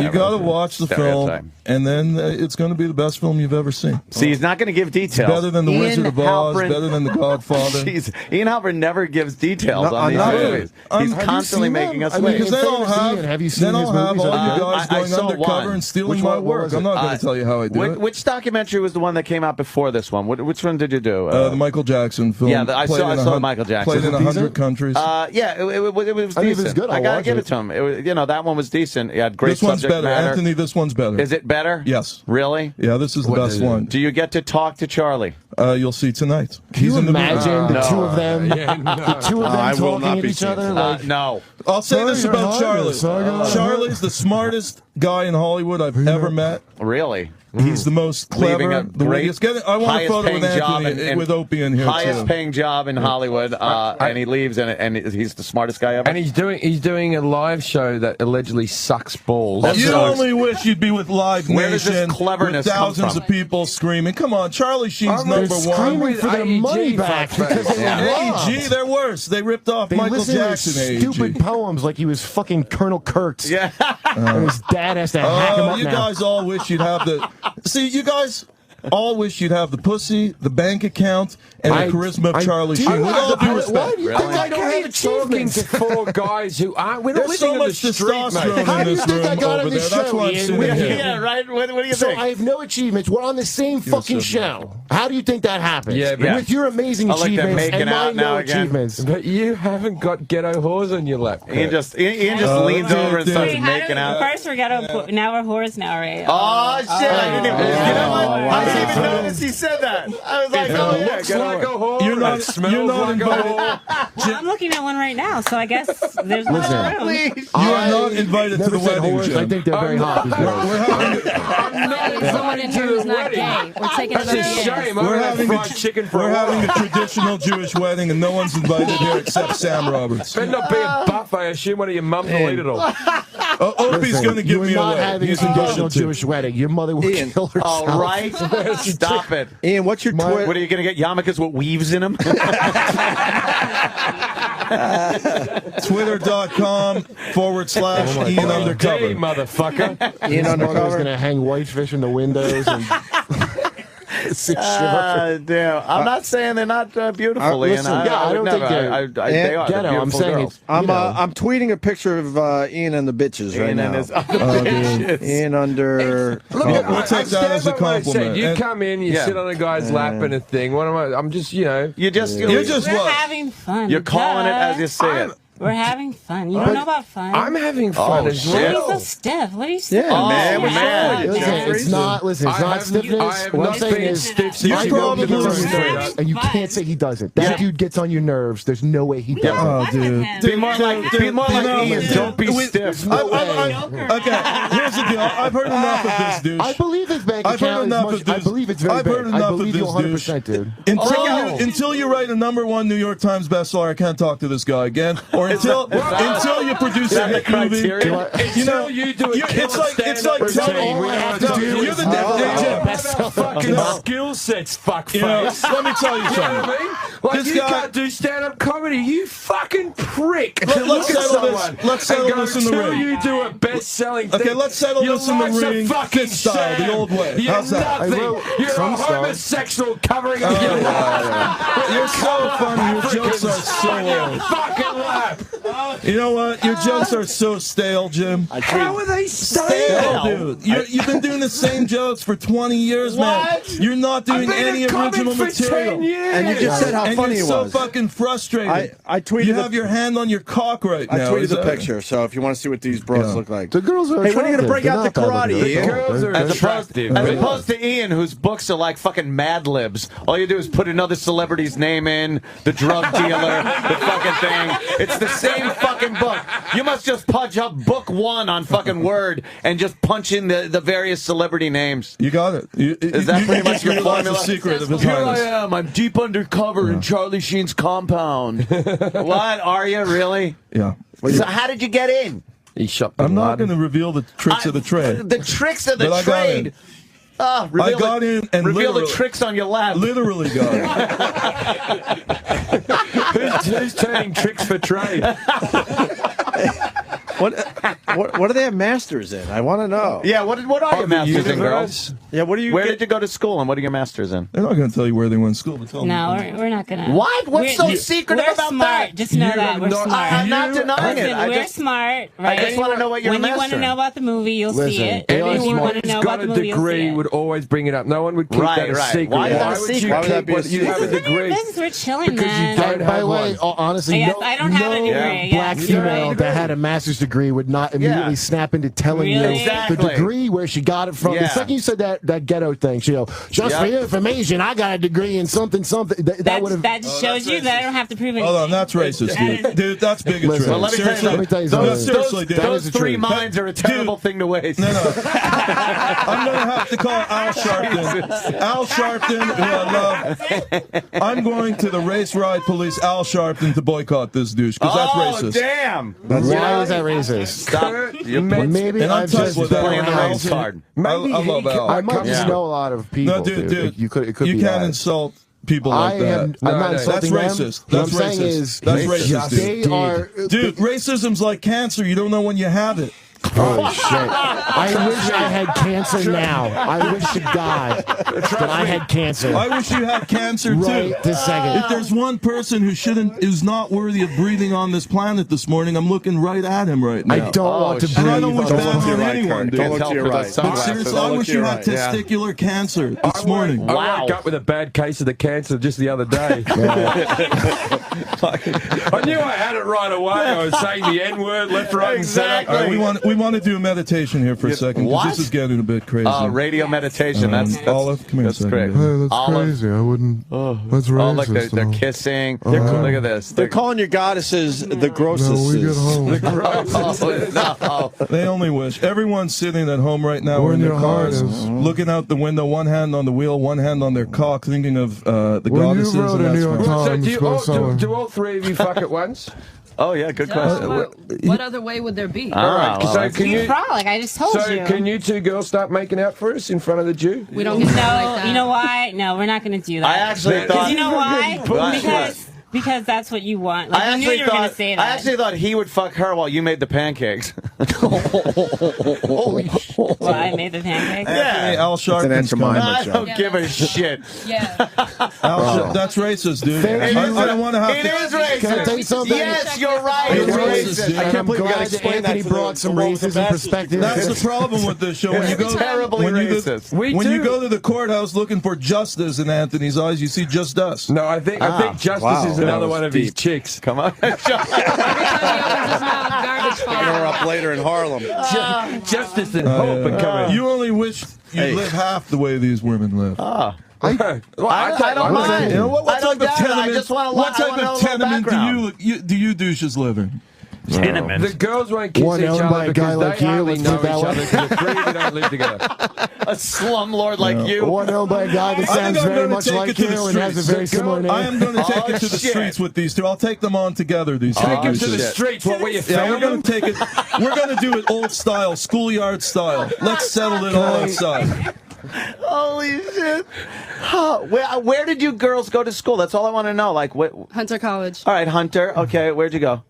You got to watch the film, and then it's going to be the best film you've ever seen. See, he's not going to give details. It's better than The Wizard of Oz, better than The Godfather. Jeez, Ian Halperin never gives details on these movies. He's constantly making us wait. Because then I'll have all you guys going undercover and stealing my work. I'm not going to tell you how I do it. Which documentary was the one that came out before this one? Which one did you do? The Michael Jackson film. Yeah, I saw Michael Jackson. Played in 100 countries. Yeah, it was decent. I mean, if it's good, I gotta give it to him. That one was decent. It had great This one's subject better, matter. Anthony. This one's better. Is it better? Yes. Really? Yeah, this is the best one. Do you get to talk to Charlie? You'll see tonight. Can you in the imagine the movie. two of them? The two of them talking at each other? No. I'll say this about Charlie. Charlie's the smartest guy in Hollywood I've ever met. Really? He's the most clever, the weirdest. I want a photo with Anthony, with Opie in here highest too. paying job in Hollywood, and he leaves, and he's the smartest guy ever. And he's doing a live show that allegedly sucks balls. You only wish you'd be with Live Where does this Nation, cleverness with come thousands from? of people screaming. Come on, Charlie Sheen's number one. Screaming for their money back because they were robbed. AEG, they're worse. They ripped off They Michael listen to Jackson. his stupid poems like he was fucking Colonel Kurtz. Yeah. And his dad has to hack him up You now. guys all wish you'd have the. See, you guys all wish you'd have the pussy, the bank account, and the charisma of Charlie Sheen. With all due respect. I don't have achievements. To four guys who aren't. We're not There's living so on much the street, testosterone mate. How in do you this think I room got over on there. this That's show, why I'm Ian? sitting here. Yeah, right. What do you So think? I have no achievements. We're on the same fucking show. How do you think that happens? Yeah, but- With your amazing I like they're achievements making and out my now no again. achievements. But you haven't got ghetto whores on your lap. Ian just leans over and starts making out. First we're ghetto, now we're whores now, right? Oh shit! I didn't even. You know what? I didn't even notice he said that. I was like, oh yeah, Looks like a whore. You're not- It smells you're not like a invited. whore. Well, I'm looking at one right now, so I guess there's no room. You are not invited to Never the said wedding, whores. I Jim. think they're very hot. We're having. I'm not Someone invited in to here the who's not wedding. gay. We're taking it That's a over shame. We're I'm having fried chicken for we're a having while. a traditional Jewish wedding, and no one's invited here except Sam Roberts. Better not be a buff. I assume one of your mums will eat it all. Opie's going to give You're me not away. having a He's traditional invited to. Jewish wedding. Your mother will Ian. kill herself. All right, stop it. Ian, what's your Twitter? What are you going to get yarmulkes with weaves in them? Twitter.com/Ian Undercover. Hey, motherfucker. Ian His mother was Undercover. going to hang whitefish in the windows and Damn. I'm not saying they're not beautiful, listen, Ian. yeah, I would don't think never. they're They are. ghetto. They're I'm beautiful saying girls. it's. I'm tweeting a picture of Ian and the bitches right Ian now. and his other bitches. Ian under. Look, We'll take that as a stand by what I said. compliment. You And- come in, you sit on a guy's lap and a thing. What am I? I'm just, You're just We're what? having fun. You're calling it as you say it. We're having fun. You don't know about fun. I'm having fun as shit. Why are well. you so stiff? What are you saying? Yeah, man, we're mad. Listen, it's not. Listen, it's I not have- stiffness. I have What I'm not saying been is, stiff since You you walked in probably the room, were sweetheart. and you can't say he doesn't. That dude gets on your nerves. There's no way he doesn't. Oh, dude. Be more like Ian. Don't be stiff. Okay, here's the deal. I've heard enough of this, dude. I believe his bank I've heard account is enough much. of this. I believe it's very I've heard big. enough I of believe you this, 100%, dude. Until you write a #1 New York Times bestseller, I can't talk to this guy again. Or until you produce a hit movie. Until you do a it's like telling all I have to do you're is the have devil. fucking skill sets, fuckface. You know, let me tell you You know something. what I mean? Like, This you guy- can't do stand-up comedy, you fucking prick. Let's Look at settle this. someone Let's settle and go, this in the "Till ring." you do a best-selling thing. Okay, let's settle Your this in the life's a ring, fucking fit style, the sham. old way. You're How's that? nothing. I wrote You're a some stuff. homosexual covering up your life. You're so funny. Your jokes are so old. Fucking lap. You know what? Your jokes are so stale, Jim. How are they Stale, stale? dude. You've been doing the same jokes for 20 years, man. You're not I've doing been any a comic original for material. 10 years. And you just said how And funny you're it so was. fucking frustrated. I tweeted You the- have your hand on your cock right I now. tweeted Is the that- picture, so if you want to see what these bros look like. The girls are. Hey, when are you gonna break out the karate, The Ian? girls are As attractive. opposed to Ian, whose books are like fucking Mad Libs. All you do is put another celebrity's name in, the drug dealer, the fucking thing. It's the same fucking book. You must just punch up book 1 on fucking Word and just punch in the various celebrity names. You got it. Is that pretty much your realize formula? the secret of his Here I highness. am. I'm deep undercover in Charlie Sheen's compound. What? Are you really? Yeah. So how did you get in? He shot I'm not Bin going to reveal the tricks of the trade. The tricks of the But I got trade. in. I got in and reveal the literally, tricks on your lap. literally got Who's turning tricks for trade? What do they have masters in? I want to know. Yeah, what are your masters in, Universe? girls? Yeah, what do you? Where did you go to school, and what are your masters in? They're not going to tell you where they went to school. But tell No, them. we're not gonna. What? What's so secretive we're about smart. that? Just know that we're not- smart. I'm not denying it. Listen, we're smart, I right? just want to know what you're when you want mastering. to know about the movie, you'll Listen, see it. they are When you smart. want to know Who's about got the a movie, you'll see degree it. would always bring it up. No one would keep Right, that a right. secret. Why is that a would secret? you Why would that keep be a what you have a secret? degree? Business, we're chilling, Because you man. don't By have the way, one. honestly, Yes, no, I don't have a no degree, black yes. female Yeah. that had a master's degree would not immediately snap into telling you Really? Exactly. the degree where she got it from. Yeah. The second you said that ghetto thing, she'll go, just for your information, I got a degree in something. That would have. That shows you that I don't have to prove anything. Hold on, that's racist, dude. Dude, that's bigotry. Listen, Well, let me tell you Let me tell you something. No, seriously, dude. Those is the three truth. minds are a terrible thing to waste. No, no. I'm going to have to call Al Sharpton. Al Sharpton, who I love. I'm going to the race ride police, Al Sharpton, to boycott this douche, because that's racist. Damn! Why is that racist? Stop. You're Maybe And I'm I've tough just with been that. playing the around. race card. I love Al. I might just know a lot of people. No, dude. You could be you can't that. insult people like that. I'm not That's insulting them. racist. What That's I'm saying racist. is, That's racist, they dude. are. Dude, racism's like cancer. You don't know when you have it. Oh shit! I wish I had cancer now. I wish to God that I had cancer. I wish you had cancer too. Right this second. If there's one person who's not worthy of breathing on this planet this morning, I'm looking right at him right now. I don't want to breathe. And I don't wish on bad this. on anyone, dude. Don't look to your right. But seriously, I wish you had testicular cancer this morning. I woke up with a bad case of the cancer just the other day. I knew I had it right away. I was saying the N-word left, right, and center. All right, we want to do a meditation here for a second, 'cause What? this is getting a bit crazy. Radio meditation. That's Olive, come here a that's second. great. Hey, that's Olive. crazy. I wouldn't. That's racist. Oh, look, they're kissing. Look at this. They're calling your goddesses the grossest. No. They only wish. Everyone's sitting at home right now or When in their your heart cars, is- looking out the window, one hand on the wheel, one hand on their cock, thinking of the When you goddesses. wrote And a New that's York right. So Times, do all three of you fuck at once? Oh, yeah, good question. What other way would there be? So can you? Frolic, I just told you. So can you two girls start making out for us in front of the Jew? We don't get down like No, that. you know why? No, we're not going to do that. I actually Because thought. you know why? What? Because that's what you want. Like, I you knew actually you were going to thought. say I that. actually thought he would fuck her while you made the pancakes. Well, I made the pancakes. Hey, Al It's an Sharpton's Aunt coming. Jemima I don't joke. give a shit. Yeah. That's racist, dude. Thank you. I don't want to have It to. is racist. Can I tell you something? Yes, you're right. It's It's racist, racist. dude. I can't I'm believe we gotta glad that explain that Anthony to brought the some world of racism the perspective. That's the problem with this show. When you go, terribly when you go, racist. We when you do. go to the courthouse looking for justice in Anthony's eyes, you see just us. No, I think Justice wow. is That another was one of his deep. chicks. Come on. Every time he opens his mouth, garbage falls We're out. up later in Harlem. Justice and hope and coming. You only wish you live half the way these women live. I don't mind. You know, what I don't type of doubt it. I tenement? just want to. What I type wanna know a of little tenement background. do you douches live in? The girls won't kiss One each owned by other a guy because like they you, hardly let's know put it each that other way. because the three of you don't live together. A slumlord like you. One owned by a guy that I think sounds I'm very gonna much take like it to you the and has a streets. very similar name. I am going to take Oh, it to the shit. streets with these two. I'll take them on together. These two Take him to the douches. streets. What were you Yeah, we're found going him? to take it. We're going to do it old style, schoolyard style. Let's settle it all outside. Holy shit. Where did you girls go to school? That's all I want to know. Like, what? Hunter College. All right, Hunter. Okay, where'd you go?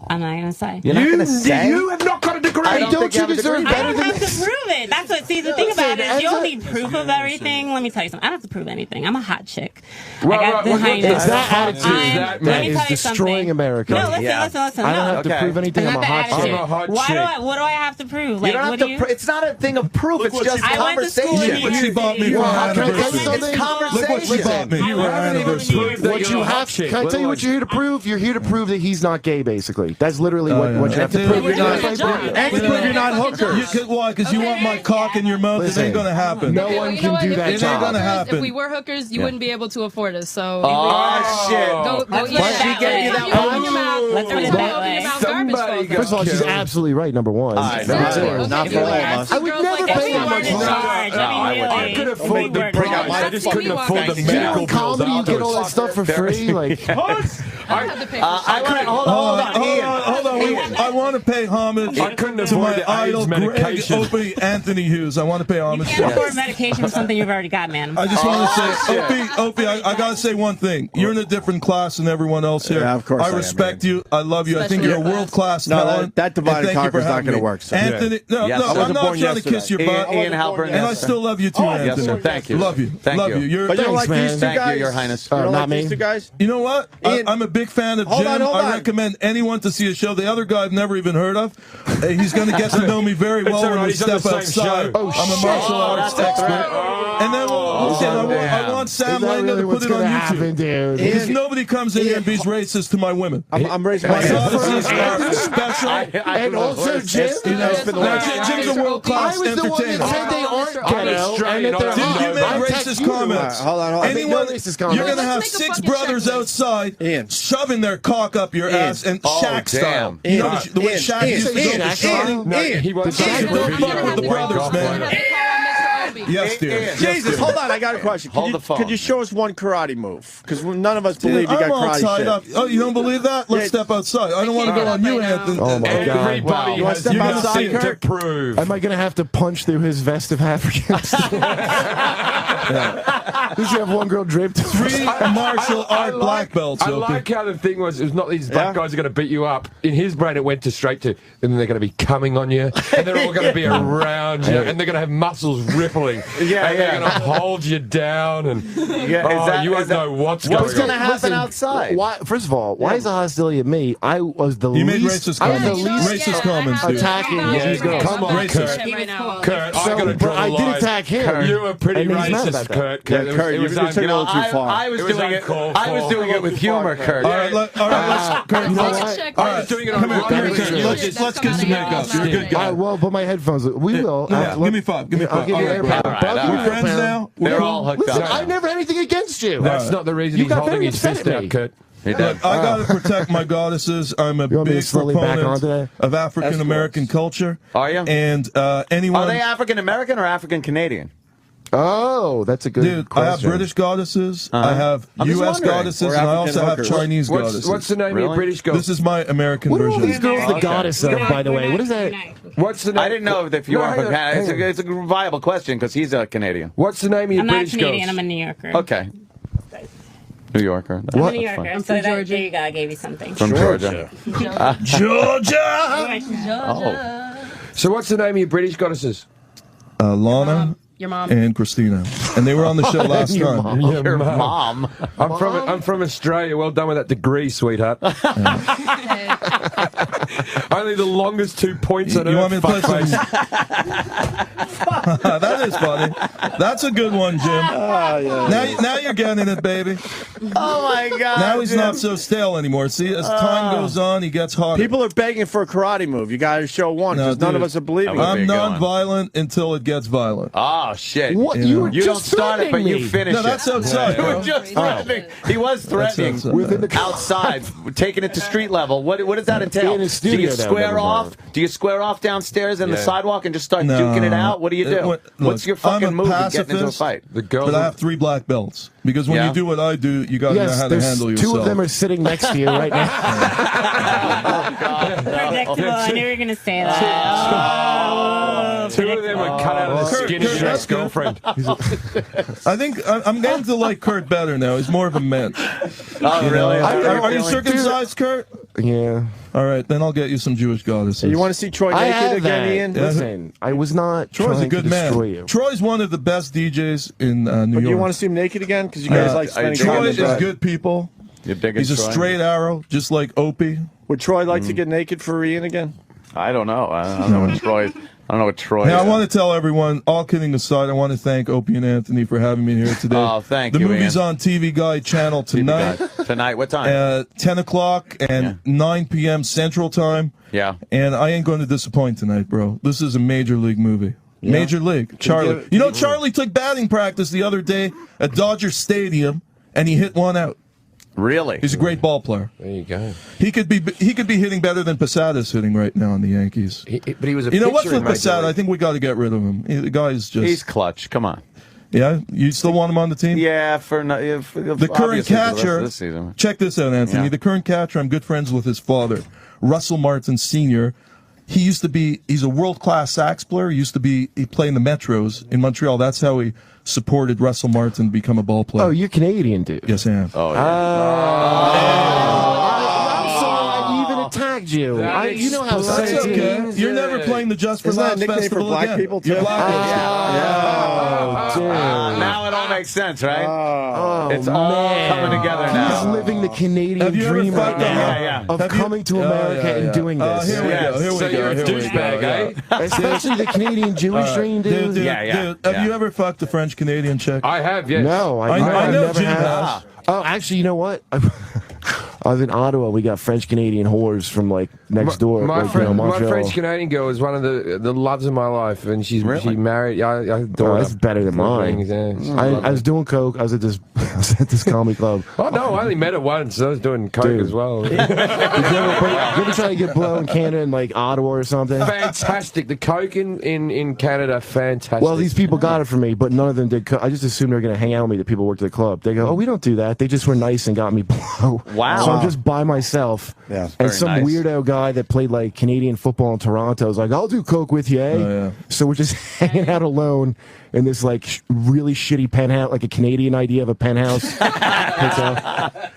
I'm not going to say. You're not going to say? You have not got a degree. I don't think you have a deserve degree. I better don't than have this? to prove it. That's what. See, the thing Listen, about it is you as don't a- need proof of everything. Let me tell you something. I don't have to prove anything. I'm a hot chick. Right, I got right, the what highness. It's that attitude that Let me is tell you destroying something. America. No, listen, Yeah. listen. I don't No. have to Okay. prove anything. It's I'm a not the hot attitude. chick. I'm a hot Why chick. what do I have to prove? You Like, don't what have do you? to. It's not a thing of proof. It's just I went to school conversation. in Look what she bought me for Well, our how can I tell you anniversary. something? It's conversation. Look what she bought me. You haven't even anniversary. proved that What you're you a hot have, chick. can I tell you what you're here to prove? You're here to prove that he's not gay, basically. That's literally what you have to Dude, prove. you're You're not- not gay. And to prove you're not hookers. Why? Because you want my cock in your mouth. It Listen, ain't going to happen. no Okay, one well, you can know what? do If that we It ain't were job. gonna hookers- happen. If we were hookers, you wouldn't be able to afford us. So Oh, shit. go Let's eat put it that that She gave way. you that You open your one. mouth, Let's put it that way. Somebody got First of all, she's killed. absolutely right. Number one. Not for all of us. I would never If pay we that weren't much in money. charge, I mean, I really. could afford the work price. hard. I just couldn't afford the You know, medical in bills comedy, you get all that afterwards. stuff for free. Like, I have to pay for Hold on. Ian. I want to pay homage I couldn't to afford my the idol, AIDS Greg medication. Opie Anthony Hughes. I want to pay You homage to can't him. afford medication for something you've already got, man. I just want to say, Opie, I got to say one thing. You're in a different class than everyone else here. Yeah, of course I am, respect you. I love you. I think you're a world-class No, talent. that divide and and thank you conquer for is not having going to me. work. So. Anthony, no, Yes, no, I I'm wasn't not born trying to kiss your butt. Ian Halperin. And I still love you too, Yes, Anthony. sir. Thank you. Love you. Thank love you. you. You're, But you don't like man. these two Thank you, guys? Your Highness. You don't not like me. these two guys? You know what? Ian, I'm a big fan of hold Jim. on. I recommend anyone to see a show. The other guy I've never even heard of. He's going to get to know me very well all when right, we he's on the step same outside. show. I'm a martial arts that's expert. right. And then we'll see. I want Sam is that Langer really to what's put it on gonna YouTube. happen, dude? Because nobody comes in here and be's racist to my women. I'm raising my My hand. goddesses are special. And also, Jim, You know, it's been the last. Jim's a I world-class was the one entertainer. that said they aren't ghetto. Australian, and that they're I don't You know. make I racist text you. comments. Hold on. I make no racist comments. You're gonna have Let's make a 6 fucking brothers checklist. outside Ian. shoving their cock up your ass and Shaq style. damn. You know the way Shaq used to go to Shaq? No, he wants to Ian, don't fuck with the brothers, man. Yes, dear. Jesus, hold on. I got a question. Hold the phone. Could you show us one karate move? Because none of us believe you I'm got all karate tied shit. up. Oh, you don't believe that? Let's Yeah. step outside. I don't want to go on you, Anthony. Oh, my God. Everybody You wanna has step outside, something to Kurt? prove. Am I going to have to punch through his vest of Africans? Does he have one girl draped? 3 martial art black belts. I Opie. like how the thing was, it was not these black Yeah. guys are going to beat you up. In his brain, it went to straight to, and then they're going to be coming on you, and they're all going to be around you, and they're going to have muscles rippling. Yeah, and they're yeah. going to hold you down, and you won't know what's What's going gonna on. happen Listen, outside? Why, first of all, why is the hostility at me? I was the You least. made racist I was the comments. least Racist comments, dude. attacking these girls. Come on, Racist. Kurt. right now. Kurt, So, I'm going to but draw I the did line. attack him. Kurt, you were pretty And he's mad racist, about that. Kurt. Yeah, It Kurt, you was took it a little too far. I was It was doing it. uncalled I was for. doing it with humor, Kurt. All right, let's. Kurt, You know Let's what? check. All I right, was doing it come on here, my come here, That's Kurt. true. Let's get some makeup. You're a good guy. Well, put my headphones. We will. Yeah, give me 5. Give me 5. I'll give you All an right, AirPod. bro. All right, all We're right. friends now. They're all hooked Listen, up. I never had anything against you. That's not the reason You he's got holding very his upset fist at out, me. Kurt. He Look, did. I gotta protect my goddesses. I'm a You want me to big slowly back on proponent today? of African American culture. Are you? And anyone. Are they African American or African Canadian? Oh, that's a good Dude, question. I have British goddesses, I have I'm just U.S. wondering. goddesses, Or and I African also have hookers. Chinese goddesses. What's the name of Really? your British girl? This is my American What are all version. these girls the Okay. goddess of, by the way? What is that? What's the name? I didn't know if you No, are. hang on. It's a viable question because he's a Canadian. What's the name of your I'm not British Canadian. girls? I'm a New Yorker. Okay. New Yorker. I'm a What? New Yorker. I'm So from that, Georgia. there you go. I gave you something. From Georgia. Georgia! Oh. So what's the name of your British goddesses? Lana Your mom. and Christina. And they were on the show last Your time. mom. Your mom. I'm from Australia. Well done with that degree, sweetheart. Only the longest 2 points on You earth. want me to play fuckface. some? That is funny. That's a good one, Jim. Now you're getting it, baby. Oh my God. Now he's not so stale anymore. See, as time goes on, he gets hotter. People are begging for a karate move. You got to show one No, because none of dude. us are believing would it. be I'm a good one. non-violent until it gets violent. Oh shit. What? You You know. were You don't just start it, but threatening you me. finish No, that's it. outside, You bro. were just threatening. He was threatening. outside. Within the Outside, taking it to street level. What does that entail? In his Do studio you that square never off? mind. Do you square off downstairs in the Yeah. sidewalk and just start No. duking it out? What do you do? Look, What's your fucking I'm a move in getting into a pacifist. fight? The girls. But I have 3 black belts. Because when Yeah. you do what I do, you got to know Yes, how to there's handle yourself. 2 of them are sitting next to you right now. Predictable. I knew you were going to say that. Two of them are cut out of the skin of Kurt, your that's good. ex-girlfriend. I think I'm getting to like Kurt better now. He's more of a man. Oh, really? Are you circumcised, Kurt? Yeah. All right, then I'll get you some Jewish goddesses. You want to see Troy I naked have again, that. Ian? Listen, I was not Troy's trying a good to destroy man. you. Troy's one of the best DJs in New But do York. you want to see him naked again? Because you guys like spending time Troy in is bed. good people. You're digging He's a Troy? straight arrow, just like Opie. Would Troy like to get naked for Ian again? I don't know. I don't know what Troy. I don't know what Troy. Hey, I is. want to tell everyone, all kidding aside, I want to thank Opie and Anthony for having me here today. Oh, thank the you, The movie's Ian. on TV Guide channel tonight. Tonight, what time? 10 o'clock and 9 p.m. Central Time. Yeah. And I ain't going to disappoint tonight, bro. This is a major league movie. Major league. Charlie. You know, Charlie took batting practice the other day at Dodger Stadium, and he hit one out. Really? He's a great ball player. There you go. He could be hitting better than Posada's hitting right now in the Yankees. But he was a You know what's pitcher with in Major Posada? League. I think we got to get rid of him. The guy's just. He's clutch. Come on. Yeah, you still want him on the team? Yeah, the current catcher. This season. Check this out, Anthony. Yeah. The current catcher. I'm good friends with his father, Russell Martin Sr. He's a world-class sax player. He played in the Metros in Montreal. That's how he supported Russell Martin to become a ball player. Oh, you're Canadian, dude. Yes, I am. Oh, yeah. I'm sorry I even attacked you. You know how That's sensitive it okay. is. You're never playing the Just for Isn't that a Laughs nickname festival for black again. people, too? You're black. Oh, dude. Now it all makes sense, right? Oh, It's all man. coming together He's now. living the Canadian Have you ever dream right fucked up? now Yeah. of coming to America and doing this. Here we go. Here we So go. you're a Here we douchebag, go. eh? Especially the Canadian Jewish dream, dude. Dude, Yeah. Have you ever fucked a French Canadian chick? I have, yes. No, I I've know never Jim had. has. Oh, actually, you know what? I was in Ottawa. We got French Canadian whores from like next door. My like, you know, my Montreal. French Canadian girl is one of the loves of my life, and she married. I adore Oh, her. that's better than mine. I was doing coke. I was at this comedy club. Oh no, I only met her once. I was doing coke Dude. as well. Did you ever try to get blow in Canada in like Ottawa or something? Fantastic. The coke in Canada, fantastic. Well, these people got it from me, but none of them did. I just assumed they were going to hang out with me. The people who worked at the club. They go, "Oh, we don't do that." They just were nice and got me blow. Wow. So I'm just by myself. Yeah, and very some nice. weirdo guy that played like Canadian football in Toronto was like, "I'll do coke with you, eh?" Oh, yeah. So we're just hanging out alone in this like really shitty penthouse, like a Canadian idea of a penthouse.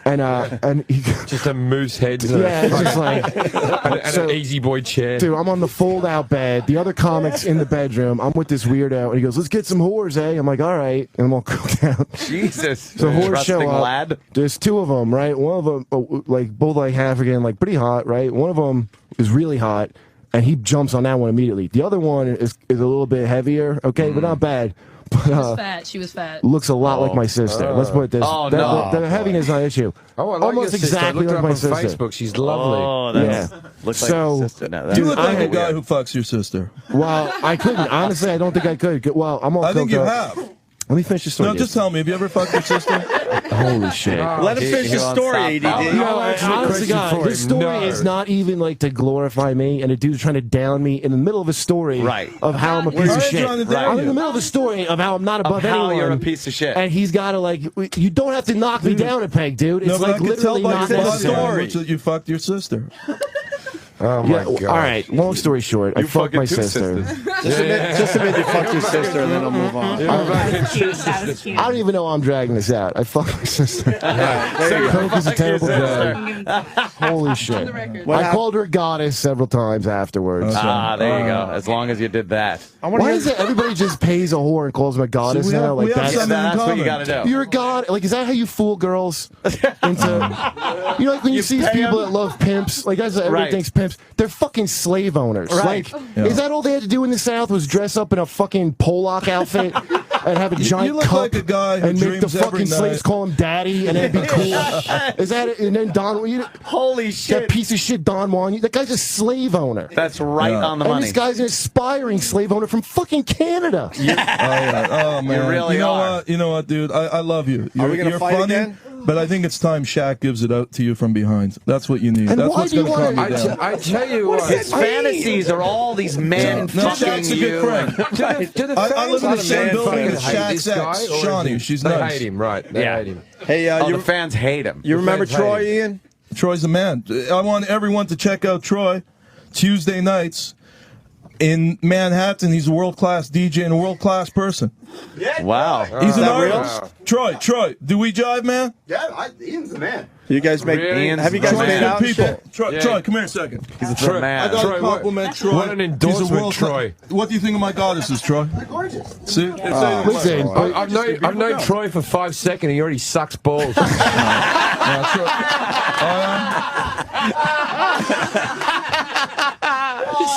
and he, just a moose head. yeah, it's just like and an easy boy chair. Dude, I'm on the fold-out bed. The other comic's in the bedroom. I'm with this weirdo, and he goes, "Let's get some whores, eh?" I'm like, "All right," and I'm all cooked out. Jesus. So whores Trusting show up. lad. There's two of them, right? One of them, like both like African, like pretty hot, right? One of them is really hot, and he jumps on that one immediately. The other one is a little bit heavier, okay, but not bad. But, She was fat. She was fat. looks a lot like my sister. Let's put it this. Oh, no. The heaviness is not an issue. Oh, I like Almost your sister. I exactly looked her like up my on sister. Facebook. She's lovely. Oh, that's, Yeah. looks So, like your sister now. That's You look like I- a guy who fucks your sister. Well, I couldn't. Honestly, I don't think I could. Well, I'm all I think coked you up. have. Let me finish the story. No, just tell me. Have you ever fucked your sister? Holy shit. Let him finish his story, ADD. No, honestly, God, this story is not even like to glorify me, and a dude's trying to down me in the middle of a story of how I'm a piece of shit. trying to down I'm in you. the middle of a story of how I'm not above how anyone. you're a piece of shit. And he's got to like, you don't have to knock me down a peg, dude. It's No, but like I can tell literally by not your body necessary. language that you fucked your sister. Oh Yeah, my god. all right. Long story short, I fucked my sister. Just admit you fucked your sister, and then I'll move on. That was cute. That was cute. I don't even know I'm dragging this out. I fucked my sister. Coke is a terrible drug. Holy shit. I called her a goddess several times afterwards. Ah, there you go. As long as you did that. Why is it everybody just pays a whore and calls them a goddess See, we now? have- Like we have that's, something in That's what you common. got to do. you're a god. Like, is that how you fool girls into? You know, like when you see these pay people them? that love pimps, like that's what everybody Right. thinks pimps. They're fucking slave owners. Right. Like, is that all they had to do in the South was dress up in a fucking Pollock outfit and have a giant look cup like a guy who and make the dreams every fucking slaves night. call him daddy and then be cool? Is that it? And then Don, Holy that shit. piece of shit Don Juan, that guy's a slave owner. That's right on the And money. this guy's an aspiring slave owner from fucking Canada. Oh, yeah. Oh, man. really you know are. what? You know what, dude? I love you. Are we gonna you're fight funny, again? but I think it's time Shaq gives it out to you from behind. That's what you need. And That's why what's do you going to calm wanna- you down. I tell you what. His fantasies are all these men No, fucking Shaq's a you. good friend. Do the I live in the fans same fucking building hate as this Shaq's guy, ex, or is Shawnee. he- She's they nice. hate him, right? They Yeah. hate him. Hey, Oh, you the fans hate him. remember fans hate Troy, him. Ian? Troy's a man. I want everyone to check out Troy Tuesday nights in Manhattan. He's a world-class DJ and a world-class person. Wow. He's an that real? artist. Troy, do we jive, man? Yeah, Ian's the man. You guys make? Really? Have you guys Troy's made good out and people. shit? Troy, Yeah. Troy, come here a second. He's a Troy, man. I got Troy, to compliment Troy. what an endorsement, He's a world-class- Troy. What do you think of my goddesses, Troy? They're gorgeous. See? Listen, I've known Troy for 5 seconds. He already sucks balls.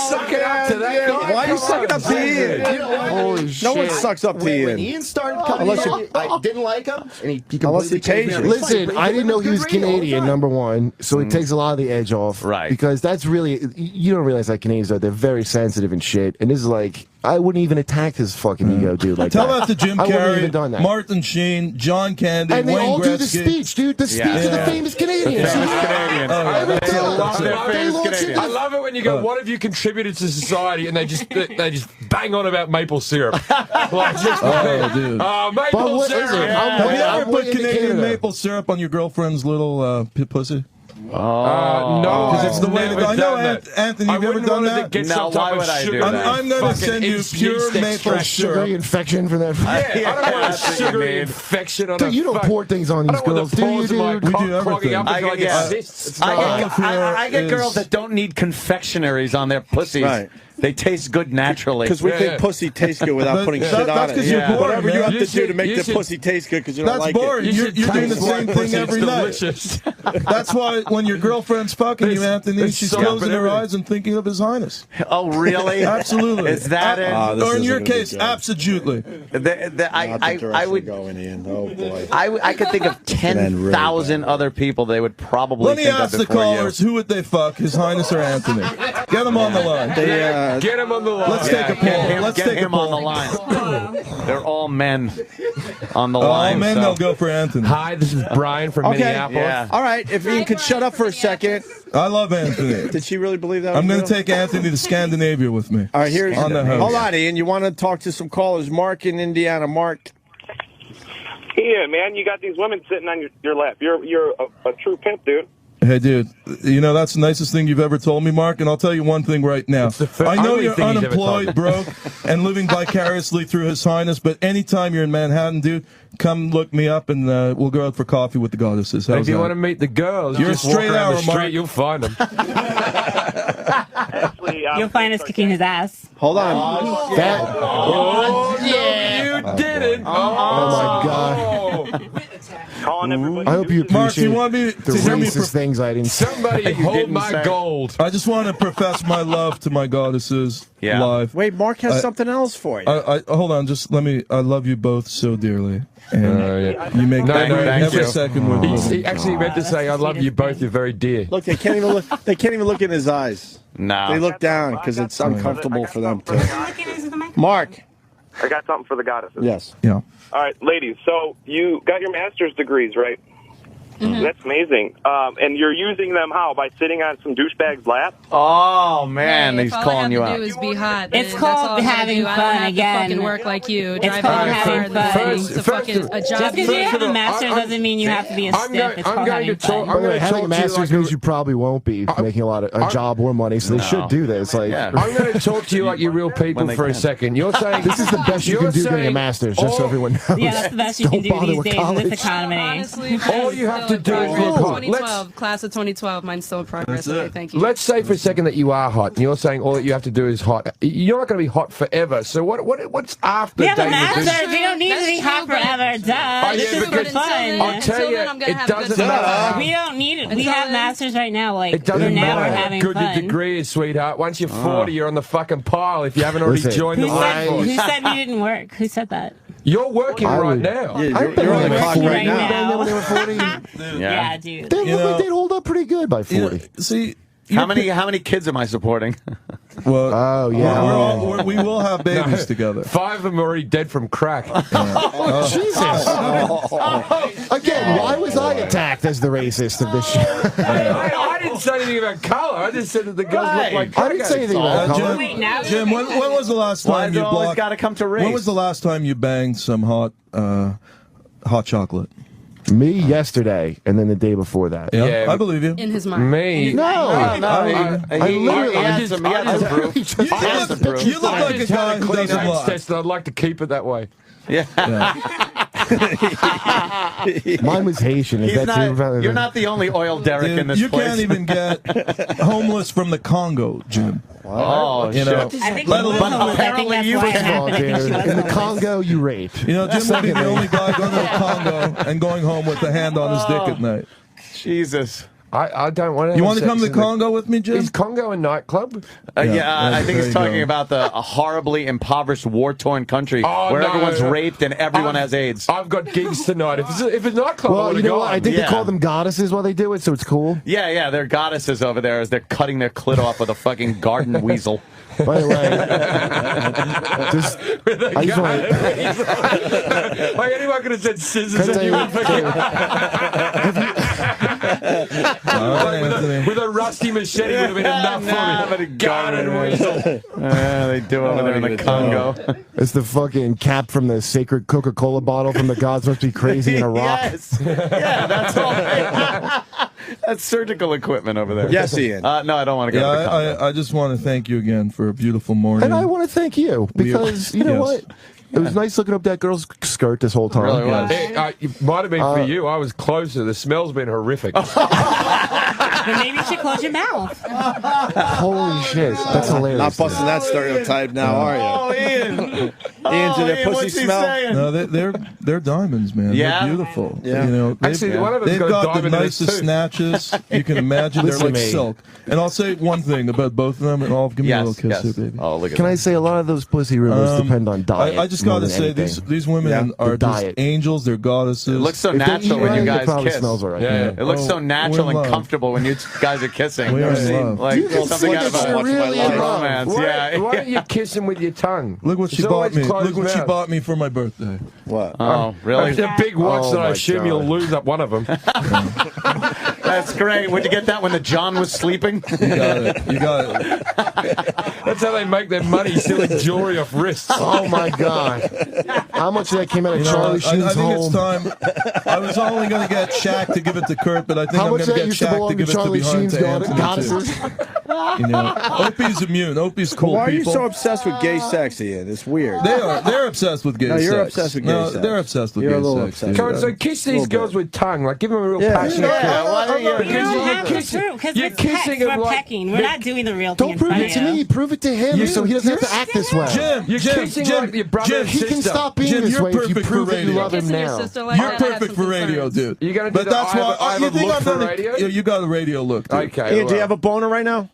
Suck it up to that guy. Why are you sucking up to Ian? Holy shit. No one sucks up to When Ian. Ian started coming Unless in, I didn't like him, and he Unless he completely changed pays me. you. Listen, I didn't know he was Canadian, number one, so it takes a lot of the edge off. Right. Because that's really, you don't realize that Canadians are, they're very sensitive and shit. And this is like, I wouldn't even attack his fucking ego, dude, like Tell that. that to Jim I wouldn't have even Carrey, done that. Martin Sheen, John Candy, And they Wayne all do the Gretzky. speech, dude. The speech of the famous Canadians. Canadian. Every They time. love their They famous launch Canadians. into- I love it when you go, what have you contributed to society? And they just bang on about maple syrup. Like, just, Dude. maple But what is it? syrup. Have you ever I'm put way into Canadian Canada. maple syrup on your girlfriend's little pussy? No, Because it's the way to never go. I know, done that. Anthony, I you've ever wouldn't done want her that? to get No, some why type of would I do sugar. that? I'm going to fucking send you yeast pure maple extract. Sugary syrup. infection from that. Yeah, I don't want a That's what you sugary mean. infection on Dude, a you don't fuck- pour things on I these don't girls, want the do you, pores of my dude? We cock do clogging everything. up until it yeah. cysts. I get is- girls that don't need confectionaries on their pussies. Right. They taste good naturally. Because we Yeah, think yeah. pussy tastes good without putting That- shit on that's it. 'cause you're boring, Whatever you man. have You to do to should- make you the should- pussy taste good because you don't That's like boring. it. You're doing the taste like same thing pussy. every It's night. delicious. That's why when your girlfriend's fucking you, There's- Anthony, there's she's soap closing and her everything. eyes and thinking of His Highness. Oh, really? Absolutely. Is that it? Ah, this Or in isn't your gonna be case, good. absolutely. Not the I direction would. going in. Oh boy. I could think of end really 10,000 bad. other people they would probably Let me think ask of the before callers, who would they fuck, His Highness or Anthony? Get them on the line. They, Get him on the line. Let's take a poll. Let's Get take a him on poll. the line. They're all men on the Oh, line. man, so. they'll go for Anthony. Hi, this is Brian from Okay. Minneapolis. Yeah. all right, if Ian could shut up for a second. I love Anthony. Did she really believe that? I'm was going to real? take Anthony to Scandinavia with me. All right, here's on the host. hold on, Ian. You want to talk to some callers? Mark in Indiana. Mark. Yeah, man, you got these women sitting on your lap. You're a true pimp, dude. Hey, dude, you know, that's the nicest thing you've ever told me, Mark, and I'll tell you one thing right now. I know only you're thing he's ever told unemployed, me. broke, and living vicariously through His Highness, but anytime you're in Manhattan, dude, come look me up and we'll go out for coffee with the goddesses. How's If you that? want to meet the girls, You're a just walk straight around the arrow, street, Mark. you'll find them. Actually, You'll find us kicking his ass. Hold on. That, Oh, yeah. You didn't. oh my God. calling everybody. I hope you Mark, do appreciate you want me the to hear me? racist things I didn't say. Somebody hold didn't my say. gold. I just want to profess my love to my goddesses Yeah. live. Wait, Mark has something else for you. I hold on, just let me. I love you both so dearly, and you make No, every thank you. second with He me. actually meant to say, I love you both, you're very dear. Look, they can't even look. They can't even look in his eyes. No. They look down because it's uncomfortable for them to. Looking into the microphone. Mark. I got something for the goddesses. Yes. Yeah. All right, ladies. So you got your master's degrees, right? That's amazing. And you're using them how? By sitting on some douchebag's lap? Oh, man, he's calling you All I have out. to do is be hot. It's That's called all I gotta having do. I fun don't have again. To fucking work like you. It's Driving called a car having and then fun. going to fucking a job. Just because you have a I'm- master's doesn't mean you have to be a I'm stiff. going- It's I'm called going having to talk- fun. I'm By the way, gonna having a talk to you master's like means a- you probably won't be making a job or money, so they should do this. Like, Yeah. I'm going to talk to you like you're real people they for a can. second. You're saying this is the best you can do getting a saying master's, just so everyone knows. Yeah, that's the best you can Don't do bother these with days in college. this economy. Honestly, All you have to do is look hot. 2012, class of 2012. Mine's still in progress. Okay, thank you. Let's say for a second that you are hot, and you're saying all that you have to do is hot. You're not going to be hot forever. So what's after? We have a dating master's. this? We don't need to be That's hot true, but- forever. Duh. yeah, This is because- for fun. I'll tell Until you, then, I'm gonna it have a good doesn't time. matter. We don't need it. We Until have then- masters right now. Like, It doesn't we're now matter we're how having good fun. your degree is, sweetheart. Once you're 40, you're on the fucking pile if you haven't already Listen, joined the Who said, workforce. who said we didn't work? Who said that? You're working I right would- now. Yeah, I've you're on the working clock right right now. now. When they were 40, Yeah, dude. they You look know- like they'd hold up pretty good by 40. See, How many kids am I supporting? well, Oh, yeah. we will have babies together. 5 of them are already dead from crack. Jesus. Again, why was I attacked as the racist of this show? I didn't say anything about color. I just said that the girls look like crack I didn't say anything addicts. about color. Jim, Wait, now Jim, when was the last Why time is you it always blocked? got to come to race? When was the last time you banged some hot chocolate? Me yesterday, and then the day before that. Yeah, I believe you. In his mind. Me? No, I he literally- had some proof. You look like a guy who doesn't lie. Test, and I'd like to keep it that way. Yeah. Mine was Haitian. Is He's that too? not, you're not the only oil derrick in Dude, this you place. can't even get homeless from the Congo, Jim. Oh, You know, shit. I think Let alone- but apparently I think you that's why it can. happened. I think she In was the homeless. Congo, you rape. You know, Jim would be the only guy going to the Congo and going home with a hand on his dick at night. Jesus. I don't want to. You want to come to Congo with me, Jim? Is Congo a nightclub? I think it's talking about a horribly impoverished, war-torn country where everyone's raped and everyone has AIDS. I've got gigs tonight. If it's a nightclub, well, you know what? I think they call them goddesses while they do it, so it's cool. Yeah, they're goddesses over there as they're cutting their clit off with a fucking garden weasel. By the way, I just want like anyone could have said scissors with a rusty machete would have been enough for me. But garden weasel. They do over there in the Congo. It's the fucking cap from the sacred Coca-Cola bottle from the Gods Must Be Crazy in a rock. Yes. Yeah, that's all. That's surgical equipment over there. Yes, Ian. No, I don't want to go to the Congo. I just want to thank you again for a beautiful morning. And I want to thank you because you know what? It was nice looking up that girl's skirt this whole time. Really was. It might have been for you. I was closer. The smell's been horrific. But maybe you should close your mouth. Holy shit, that's hilarious. Not busting that stereotype now, are you? Oh, Ian. Ian, do their pussy what's he smell? saying? No, they're diamonds, man. Yeah? They're beautiful. Yeah. You know, Actually, one of them's they've got a got the diamond in his nicest tooth. snatches you can imagine. They're Listen like to me. silk. And I'll say one thing about both of them, and I'll give me a little kiss here, baby. Oh, look at Can that. I say a lot of those pussy rumors depend on diet? I just more got to than say, anything. these women are The just diet. angels. They're goddesses. It looks so If they natural eat when you right, it guys probably kiss. smells all right. Yeah. It looks so natural we're in and love. comfortable when you guys are kissing. We're in love. Like something out of so much of my really life. romance. Why don't you kiss him with your tongue? Look what she It's bought always me. closed Look what she mouth. bought me for my birthday. What? Oh, really? A big watch Oh that I my assume God. you'll lose up one of them. That's great. Would you get that when the John was sleeping? You got it. You got it. That's how they make their money, stealing jewelry off wrists. Oh my god! How much of that came out of You know, Charlie I Sheen's think home? it's time. I was only going to get Shaq to give it to Kurt, but I think How I'm much going of to that get used to Shaq to belong to give it to Charlie behind Sheen's to Anthony, too. goddesses? You know, Opie's immune. Opie's cool Why are you people. so obsessed with gay sex, Ian? It's weird. They're obsessed with gay No, sex. you're obsessed with gay no, sex. they're obsessed with You're a gay little sex. obsessed. dude. Come on, so kiss these girls with tongue. Like, give them a real passionate kiss. why You Because don't you're have to kissing- prove, because you're it's text, kissing we're him like- pecking. We're not doing the real thing Don't in prove front it of to you. me. Prove it to him, so he doesn't have to act this way. You're kissing like your brother Jim, and He can sister. stop being Jim, this you're way if you perfect for prove that you radio. love him Kissing your now. sister like You're that, I have perfect some for radio, concerns. dude. You're gonna do But the that's I have why a- I have you a think look I'm for gonna. radio? You got a radio look, dude. Okay. Ian, do you have a boner right now?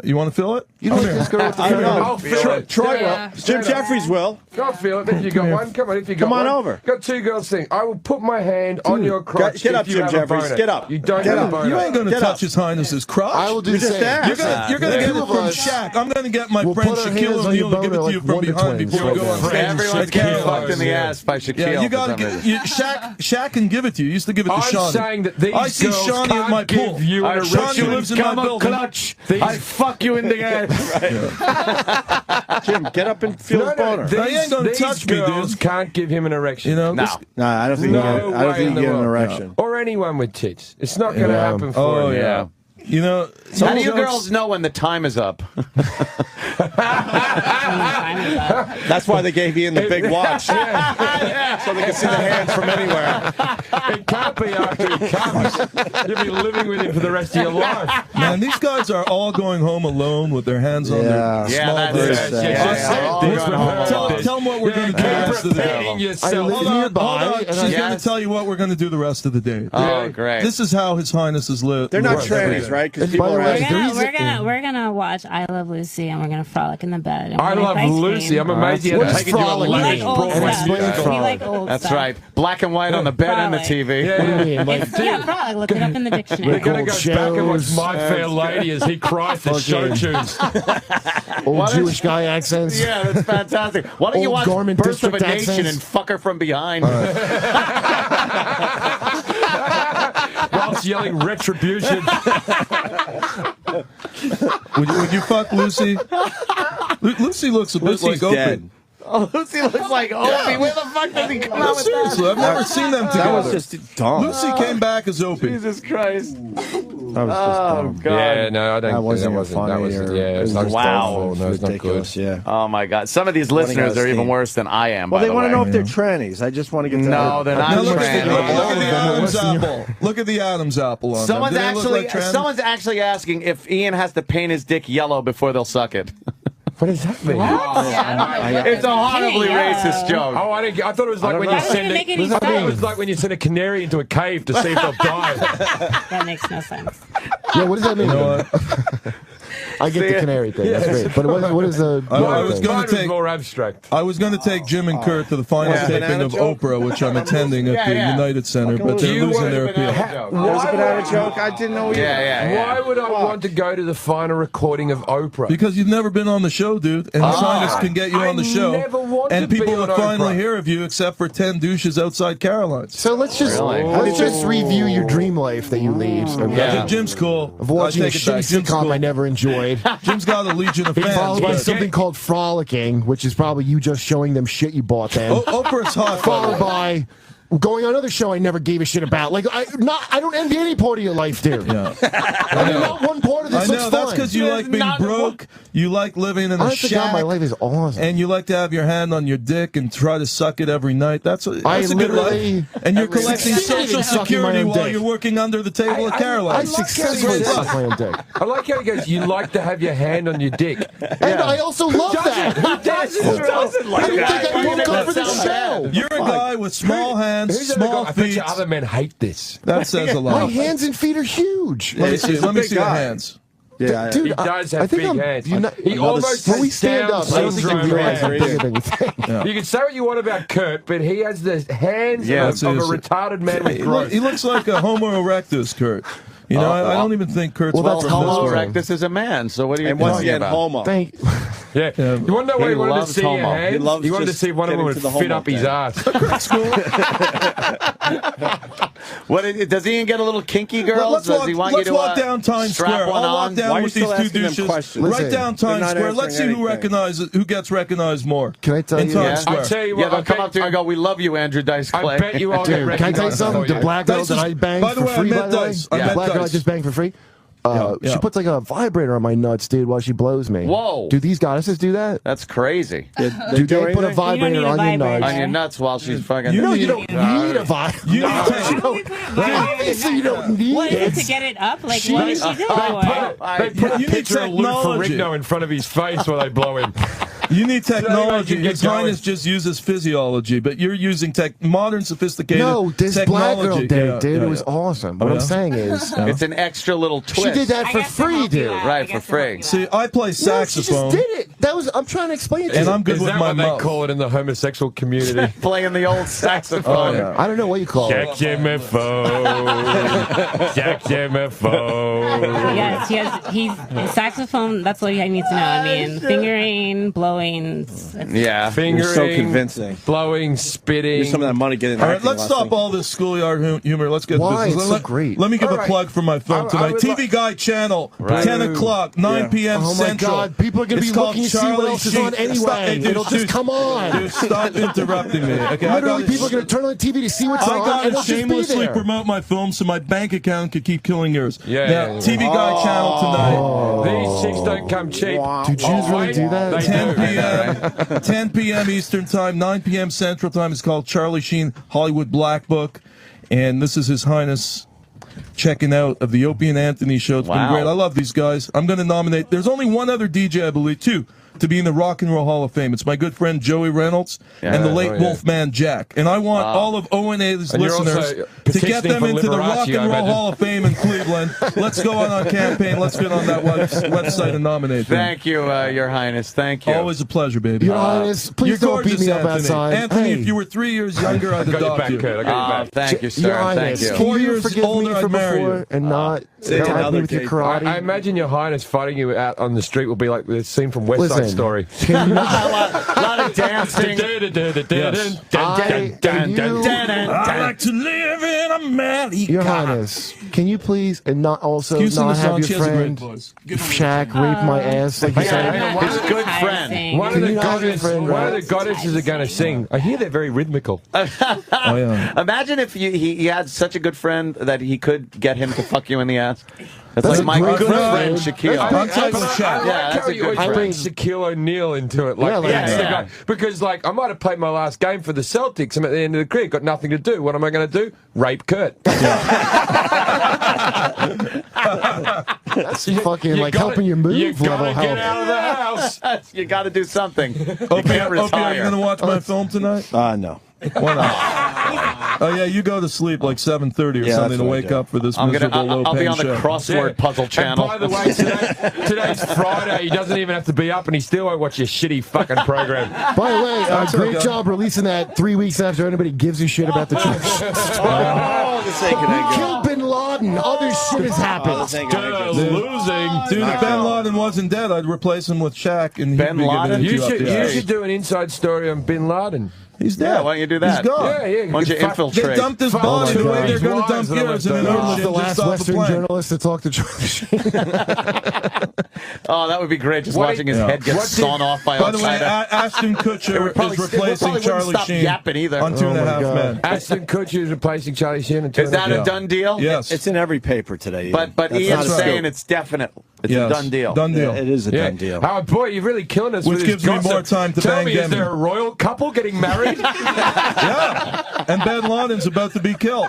You want to feel it? You don't like this girl with the I don't know. I'll feel it. Troy Yeah. will. Jim Jefferies will. Go feel it. If you got one, come on. If you got Come on one, over. Got two girls sing. I will put my hand on your crotch. Get up, if you Jim have Jeffries. A boner. Get up. You don't Get have up. a boner. You ain't going to Get touch up. His Highness's crotch. I will do You the just same. asked. You're gonna Yeah. get it Two of from us Shaq. I'm gonna get my will friend put our Shaquille hands on your O'Neal to give it boner to you like from Wonder behind Twins. before we go on Friends. stage. Everyone's getting fucked in the ass by Shaquille. Yeah, you for gotta some get reason. Shaq can give it to you. He used to give it to I'm Shawnee. saying that these I see girls Shawnee can't at my pool. give you an Shawnee erection. lives in my building. Clutch. I fuck you in the ass. Jim, get up and feel his boner. They ain't gonna these touch me, girls dude. can't give him an erection. You know? No. No, I don't think No you get. I don't way think in you the get an world. erection. Or anyone with tits. It's not going to Yeah. happen for Oh, you. yeah. You know, How do you girls know when the time is up? That's why they gave Ian the big watch. So they can see the hands from anywhere. It can't be after he comes. You'll be living with him for the rest of your life. man, these guys are all going home alone with their hands on Yeah. their Yeah, small that's breasts. it. Yeah. They're going home alone. Tell them what we're going to do the rest of the day. Preparing I yourself. live nearby. Hold on. and She's I- going Yes. to tell you what we're going to do the rest of the day. Oh, great. This is how His Highness is lived. They're not trannies, right? Because And people by the are way, asking. We're gonna watch I Love Lucy and we're gonna frolic in the bed. And I we'll love make ice Lucy. cream. I'm amazed he What hasn't is taken you a frolic? We like lunch. old brought my stuff. Explain stuff. frolic. We like old That's stuff. right. Black and white on the bed and the Frolic. TV. Yeah, What do you yeah. mean? Like, Yeah, frolic. Look it up in the dictionary. We're going to Old go back and watch shows. My Fair Lady as he cries the show Fucking- tunes. old Jewish guy accents. Yeah, that's fantastic. Why don't you Old watch Garment Birth of a District Nation accents. and fuck her from behind? Whilst yelling retribution. Would you fuck Lucy? Lucy looks a bit Lucy's like dead. Opie. Oh, Lucy looks like Opie. Where the fuck does he come No, out with that? seriously, I've never seen them That together. was just dumb. Lucy came back as Opie. Jesus Christ. That was just Oh, dumb. God. Yeah, no, I don't That think wasn't that wasn't. funny. That wasn't. or- Yeah, it was that was Wow. awful. No, it's not good. ridiculous. Yeah. Oh, my God. Some of these Running out listeners of are even steam. worse than I am, Well, by they the want way. to know if they're trannies. I just want to get to No, they're not Now look at trannies. the Adam's Listen, apple. Look at the Adam's apple on Someone's them. Do they look actually, like trannies? someone's actually asking if Ian has to paint his dick yellow before they'll suck it. What does that mean? It's a horribly racist joke. Oh, I thought it was like when you send make any I thought it sense. was like when you send a canary into a cave to see if they'll die. That makes no sense. Yeah, what does that mean? You know what? I get the canary thing. That's great. But what is the? I was going to take more abstract. I was going to take Jim and Kurt to the final taping of Oprah, which I'm attending at the United Center, but they're losing their appeal. There's a banana joke. I didn't know you. Why would I want to go to the final recording of Oprah? Because you've never been on the show, dude, and Sinus can get you on the show, and people would finally hear of you, except for 10 douches outside Caroline's. So let's just review your dream life that you lead. Okay? Yeah, Jim's cool. Of watching a shitty sitcom I never enjoyed. Jim's got a legion of fans. Followed by something called frolicking, which is probably you just showing them shit you bought them. Oprah's hot. Followed by going on another show I never gave a shit about. Like I don't envy any part of your life, dude. Yeah. I mean, not one part of this I looks know, that's fun. because you like being broke, you like living in a Honest to God, shack, my life is awesome. and you like to have your hand on your dick and try to suck it every night. That's a good literally- life. And you're collecting succeeded Social in sucking my Security own while dick. you're working under the table at Caroline. I successfully sucked my own dick. I like how he goes, you like to have your hand on your dick. And I also love that. Who doesn't I didn't think I woke up for the show. You're a guy with small hands, small I bet feet. you other men hate this. That says a My lot. hands and feet are huge. Let me see. Let me see your hands. Yeah, Dude, He does I have think big I'm- hands. you know- He almost when we has stand Down up, I don't think syndrome you realize I'm hands. bigger than you think. You can say what you want about Kurt, but he has the hands of a retarded man with growth. He looks like a Homo erectus, Kurt. You know, I don't even think Kurt's Well, from Homo this world. erectus is a man, so what are you and once talking again, about? homo. Thank Yeah. You want to know what he wanted to loves see your homo. hands? He loves He wanted to just see one of them getting would to the fit homo up his thing. ass. Does Ian get a little kinky, girls? Does he want you to walk down Times strap Square. one I'll walk on? down Why are with you these still two asking them douches. questions? Right Listen, down Times not Square. Let's see answering who gets recognized more. Can I tell in you? Times Yeah. Square. I'll tell you Yeah, what, they'll come up to you and go, "We love you, Andrew Dice Clay." I bet you all get Dude, can I tell you recognized. something? The black girl Dice that is- I banged by the for way, I free, met by the way, Dice. I the met black girl I Dice. just banged for free. She puts like a vibrator on my nuts, dude, while she blows me. Whoa. Do these goddesses do that? That's crazy. Do they put a You don't vibrator need a on your vibrator. nuts? On your nuts while she's fucking. No, you don't need a vibrator. You need Obviously, you don't need What is it it. to get it up? Like, what does she do for it? They put a You need picture of Lou technology. Ferrigno in front of his face while they blow him. You need technology. You get His Highness going. just uses physiology, but you're using modern, sophisticated No, this black girl technology. did it, Yeah, dude. yeah, It was yeah. awesome. What Oh, I'm yeah? saying is, It's an extra little twist. she did that I for guess to free, help you dude. out. Right, I guess for to free. help you See, I play No, she saxophone, just did it. I'm trying to explain it to and you. I'm good Is with that my what they mouth. call it in the homosexual community? Playing the old saxophone. Oh, yeah. I don't know what you call it. Jack Jimmy Jack Jimmy Yes, he's saxophone. That's what he needs to know. I mean, fingering, blowing. Yeah. You're so convincing. blowing, spitting. Use some of that money getting. All right, let's stop all this schoolyard humor. Let's get Why? to business. It's so great. Let me give All a right. plug for my film I tonight. would TV Guide channel, Right. 10 o'clock, 9 p.m. Oh my Central. God! People are gonna It's be called looking to see what Charlie else is Sheen. on anyway. Stop, hey, dude, It'll just come on. Dude, stop interrupting me. Okay, I Literally, gotta- people are gonna turn on the TV to see what's I on, and gotta it'll just be shamelessly there. promote my film so my bank account could keep killing yours. Yeah, now, yeah, yeah. TV Guide channel tonight. These chicks don't come cheap. Do Jews really do that? They 10 do. p.m. 10 p.m. Eastern Time, 9 p.m. Central Time. It's called Charlie Sheen Hollywood Black Book, and this is His Highness checking out of the Opie and Anthony show. It's been Wow. great. I love these guys. I'm going to nominate. There's only one other DJ, I believe, two, to be in the Rock and Roll Hall of Fame. It's my good friend Joey Reynolds and the late Wolfman Jack. And I want all of O&A's And you're listeners also to get petitioning them for into the Liberace, Rock and I Roll imagine. Hall of Fame in Cleveland. Let's go on our campaign. Let's get on that website and nominate them. Thank you, Your Highness. Thank you. Always a pleasure, baby. Your Highness, please You're don't beat gorgeous, me up Anthony. outside. Anthony, Hey. if you were 3 years younger, I'd I got your adopt back, you. Kurt. I got your back. Thank you, Your sir. Thank Highness, you. can 4 you years forgive older, me for I'd marry before you. and not Say attack me another with your case. karate? I imagine your Highness fighting you out on the street will be like the scene from West Side Listen, Story. can you, A lot of dancing. I like to live in a manly Your car. Highness, can you please and not also Excuse not the have song. your She has a great friend voice. Give her a Shaq rape my ass like you said? His good friend. One of Can the you not have your goddesses, friend, one of right? the goddesses are going to sing. I hear they're very rhythmical. Oh, yeah. Imagine if he had such a good friend that he could get him to fuck you in the ass. That's like my good friend Shaquille. I'm taking Shaq. Yeah, that's a good I friend. bring Shaquille O'Neal into it. Like, that's the guy. Because, like, I might have played my last game for the Celtics. I'm at the end of the career, got nothing to do. What am I going to do? Rape Kurt. That's fucking like helping you move. You level gotta get help. out of the house. You got to do something. Opie, are you going to watch my film tonight? No. Why not? Oh yeah, you go to sleep like 7:30 or something to wake up for this miserable low-paying I'll be on the show. crossword puzzle channel. And by the way, today's Friday. He doesn't even have to be up, and he still won't watch your shitty fucking program. By the way, great job releasing that 3 weeks after anybody gives a shit about the church. We killed Bin Laden. Other shit has happened. Losing. Dude, if Bin Laden wasn't dead, I'd replace him with Shaq, and Bin Laden. You should do an inside story on Bin Laden. He's dead. Yeah, why don't you do that? He's gone. Yeah. Why don't you infiltrate? They dumped his body the way they're going to dump yours in an ocean The last just off the Western plane. journalist to talk to Charlie Sheen. Oh, that would be great. Just watching his head get sawn off by By the way, Al-Qaeda. Ashton Kutcher is replacing Charlie Sheen on Two and a Half Men. Ashton Kutcher is replacing Charlie Sheen. Is that a done deal? Yes. It's in every paper today. But Ian's saying it's definite. It's a done deal. Done deal. It is a done deal. Oh, boy, you're really killing us Which with gives this me gossip. more time to Tell bang me, is Demi. there a royal couple getting married? Yeah. And Bin Laden's about to be killed.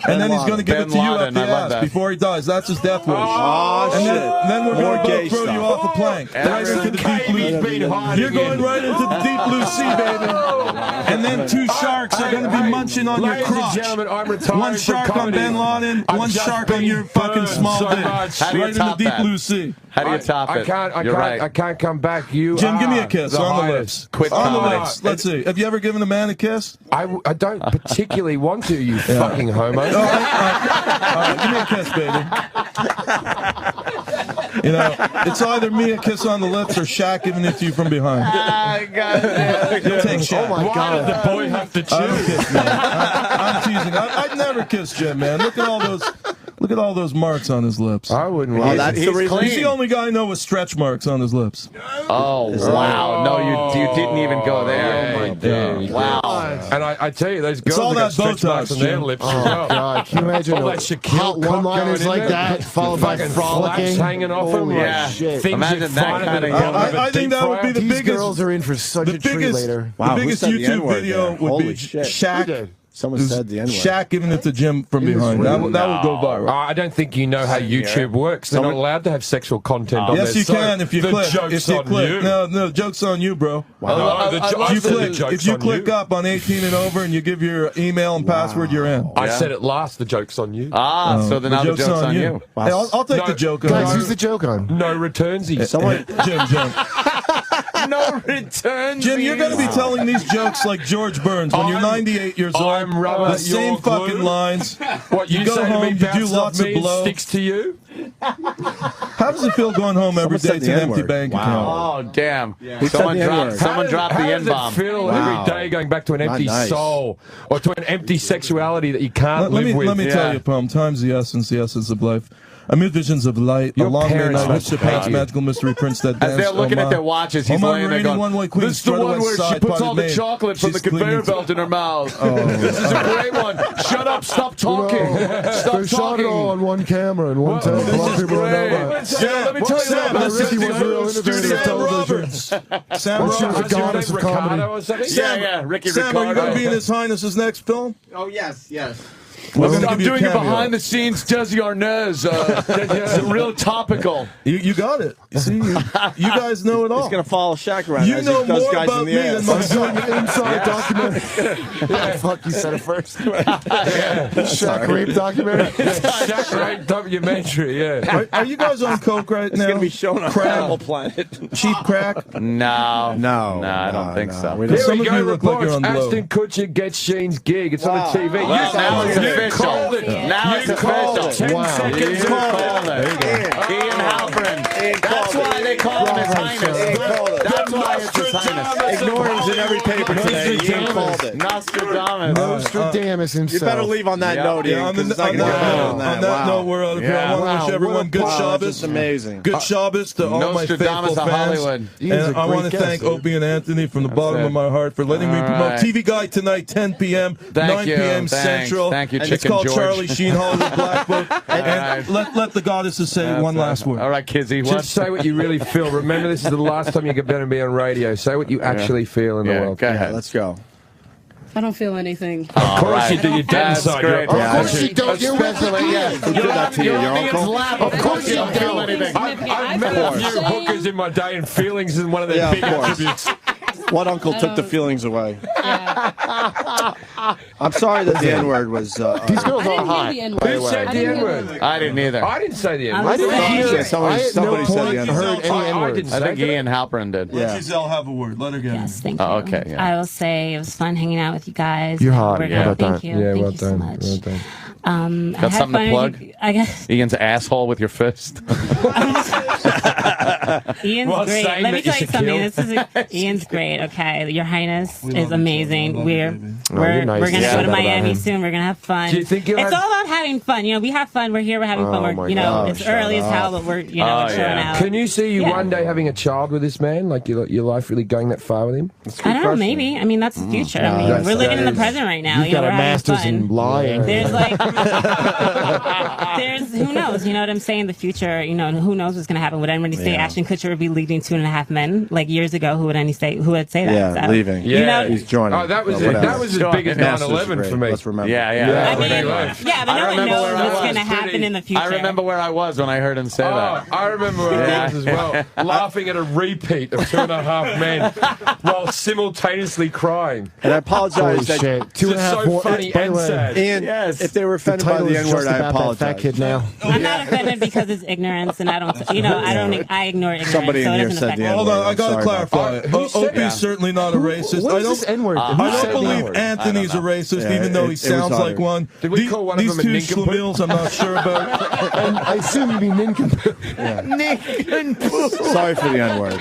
And then he's going to give it to you up the ass before he dies. That's his death wish. Oh, and shit. then we're More going to gay both throw you stuff. off a plank. Right into the deep blue. You're going right into the deep blue sea, baby. And then two sharks are going to be munching on your crotch. Ladies and gentlemen, I'm retiring One shark from on comedy. Bin Laden, I've one just shark on been your fucking burned small so dick. much. How do you Right in the top deep that? blue sea. How do you top it? I can't come back. You Jim, give me are a kiss the on the highest. lips. Quit On the comedy. lips. Let's see. Have you ever given a man a kiss? I don't particularly want to, you fucking homo. All right, give me a kiss, baby. You know, it's either me a kiss on the lips or Shaq giving it to you from behind. You'll take Shaq. Oh my Why God. did the boy have to I don't choose? kiss, man. I'm teasing. I'd never kiss Jim, man. Look at all those marks on his lips. I wouldn't Well, want that's to. the reason. He's the only guy I know with stretch marks on his lips. Oh, wow. No, you didn't even go there. Oh, my God. Wow. And I tell you, those girls all have got that stretch marks Botox, on their Jim. lips Oh, as well. God. Can you imagine All that Shaquille one-liners cock going like in there? that, followed by Fucking frolicking? flaps hanging off them. Holy Yeah. shit. Things Imagine you that find kind in of the young- oven I think that would be the These biggest. girls are in for such The a treat biggest, later. Wow, the who biggest said the YouTube N-word video there? would Holy be shit. Shaq. Someone said the N-word. Shaq giving it to Jim from behind. That would go viral. I don't think you know how YouTube works. They're not allowed to have sexual content on Yes, there. you can if you the click. Joke's If you on click. you. No, joke's on you, bro. No, the joke's If you click, the joke's if you on click up on 18 and over and you give your email and password, you're in. I said it last. The joke's on you. So then now the joke's on you. Hey, I'll take No, the joke Guys, on. who's the joke on? No returnsy. Jim. No returns. Jim, you're going to be telling these jokes like George Burns when you're 98 years old. I'm rubber, The same you're glue. fucking lines. What you go say home, to me you do bounces lots off of me and blow. sticks to you? How does it feel going home every Someone day said to the an empty N-word. bank Wow. account? Oh, damn. Who said the N-word? Someone dropped the How N-bomb. does it feel Wow. every day going back to an empty nice. soul or to an empty sexuality that you can't Let live with? me tell you, Pom. Time's the essence of life. Amid visions of light, Your a long parents night, must Mr. hate Paint's you. magical mystery prince that dance. As they're looking at their watches, he's laying there going, this is the one where she puts all the chocolate from the conveyor belt in her mouth. This is a great one. Shut up. Stop talking. Stop They shot it all talking. on one camera and one time. This is great. Let me tell you about Ricky was a real innovator Sam of television. Roberts. Sam Well, she was a Roberts. goddess of comedy. Or something? Yeah, Ricky Sam, are you going to Ricardo. be in His Highness's next film? Oh, yes. We're gonna I'm give you a doing a cameo. behind-the-scenes Desi Arnaz. It's real topical. You got it. See, you guys know it all. He's going to follow Shaq around. You as know he does more guys about in the me ass. than I'm doing the inside documentary. Fuck, you said it first. Shaq rape documentary. Shaq Rape documentary, yeah. Are you guys on coke right now? It's going to be shown on Crack. Animal Planet. Cheap crack? No. No, I don't think so. We Here don't. Some we of go, you look like you're reports. on blow. Ashton Kutcher gets Sheen's gig. It's on the TV. Well, You now it's called it. official. You called it. Now it's You called official. it. 10 Wow. seconds. You called it. Ian Halperin. That's why they call him His Highness. That's why it's His Highness. Ignorance in every paper today. Ian called it. Nostradamus. Nostradamus himself. You better leave on that note, Ian. On 'cause it's not that gonna happen note, Wow. we're out of here. Yeah. I want to Wow, wish everyone what a good Wow, Shabbos. just amazing. Good Shabbos to all my faithful Nostradamus of fans. Hollywood. He is And a I want to great thank guest, Opie and Anthony from the bottom it. of my heart for letting me All promote right. TV Guide tonight, 10 p.m., Thank 9 you. p.m. Thanks. Central. Thank you, And It's called Charlie Sheen Hollywood Black Book. And let the goddesses say one last word. All right, Kizzy. Just say what you really feel. Remember, this is the last time you're going to be on radio. Say what you actually feel in the world. Go ahead. Let's go. I don't feel anything. Of course you do. You're dead inside. Great. Of course you don't. You're with Especially, Who did that to you, your uncle? Of course you don't feel anything. I've met a few hookers in my day, and feelings is one of their big attributes. What uncle took the feelings away? I'm sorry that the N-word was... These girls are hot. Who said the N-word? I didn't either. I didn't say the N-word. I didn't hear it. Somebody said the N-word. heard any N-word. didn't I think say that. Ian Halperin did. Let Giselle have a word. Let her get Yes, it. thank you. Oh, okay, yeah. I will say it was fun hanging out with you guys. You're hot. We're How gonna- about thank that? you. Yeah, Thank well you so done. much. Well done. I Got had something fun to plug? I guess Ian's asshole with your fist. Ian's Well, great. saying Let me that you tell you should something. kill. Ian's great. Okay, Your Highness is amazing. We're you're nice we're to gonna say go to that about Miami him. soon. We're gonna have fun. Do you think you'll it's have- all about having fun. You know, we have fun. We're here. We're having fun. Oh, We're my know, God. it's early as hell, but we're we're chilling out. Can you see you Yeah. one day having a child with this man? Like your life really going that far with him? I don't know. Maybe. I mean, that's the future. I mean, That's- we're living in the that is- present right now. You've You know, got we're a having master's fun. in lying. There's like, there's who knows? You know what I'm saying? The future. You know, who knows what's going to happen? Would anybody say Ashton Kutcher would be leading 2.5 Men like years ago? Who would say that? Yeah, So, leaving. You know, He's joining. Oh, that was Or whatever. that was as big as Masters 9/11 great. for me. Let's remember. Yeah. I when he mean, left. yeah, but I no one remember knows where I what's was. going to happen in the future. I remember where I was when I heard him say Oh, that. I remember where I was as well, laughing at a repeat of 2.5 Men while simultaneously crying. And I apologize Holy that shit. It's 2.5 so more. funny By the and way, sad. Ian, if they were the offended by title the is N-word, just I about that apologize. fat kid now. I'm not offended because it's ignorance, and I don't ignore ignorance. Somebody so in it here doesn't said affect the me. N-word. Hold on, I I'm got to sorry about clarify. Who said Opie's that? certainly not a racist. What is this N-word? Who I said don't the believe N-word? Anthony's a racist, Yeah, even though it he was sounds like others. one. Did we call one of These them a two nincompoop? schlemiels, I'm not sure about. And I assume you mean nincompoop. Sorry for the N-word.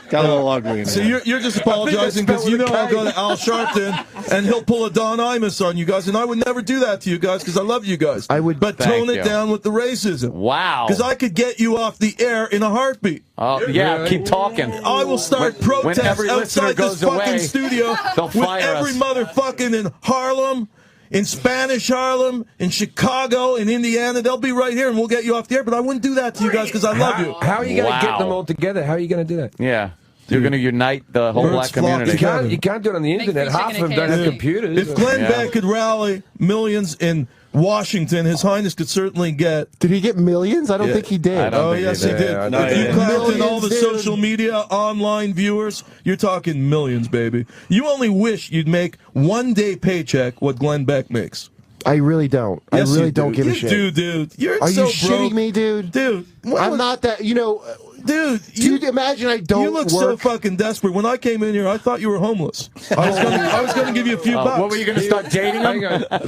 Got a little ugly in So here. you're just apologizing because you know I'll go to Al Sharpton and he'll pull a Don Imus on you guys, and I would never do that to you guys because I love you guys. I would, but Thank tone you. it down with the racism. Wow. Because I could get you off the air in a heartbeat. Oh, yeah, Really? keep talking. I will start When protests every listener outside goes this fucking away, studio they'll with fire every us. motherfucking in Harlem, in Spanish Harlem, in Chicago, in Indiana. They'll be right here, and we'll get you off the air. But I wouldn't do that to you guys because I love you. How are you going to get Wow. them all together? How are you going to do that? Yeah. You're going to unite the whole Birds black flock community. together. You can't do it on the internet. free Half of chicken them don't and have computers. If Glenn Yeah. Beck could rally millions in Washington, His Highness could certainly get. Did he get millions? I don't think he did. I don't Oh, think yes, he he did. did. No, If you yeah. count in all the Millions, dude. social media, online viewers, you're talking millions, baby. You only wish you'd make one day paycheck what Glenn Beck makes. I really don't. Yes, I really you don't do. give a You shit. do, dude. You're Are so you broke. shitting me, dude? Dude, I'm not that. You know, dude. dude. Imagine I don't You look work. so fucking desperate. When I came in here, I thought you were homeless. I was gonna give you a few bucks. What were you going to start dating Hang him? on.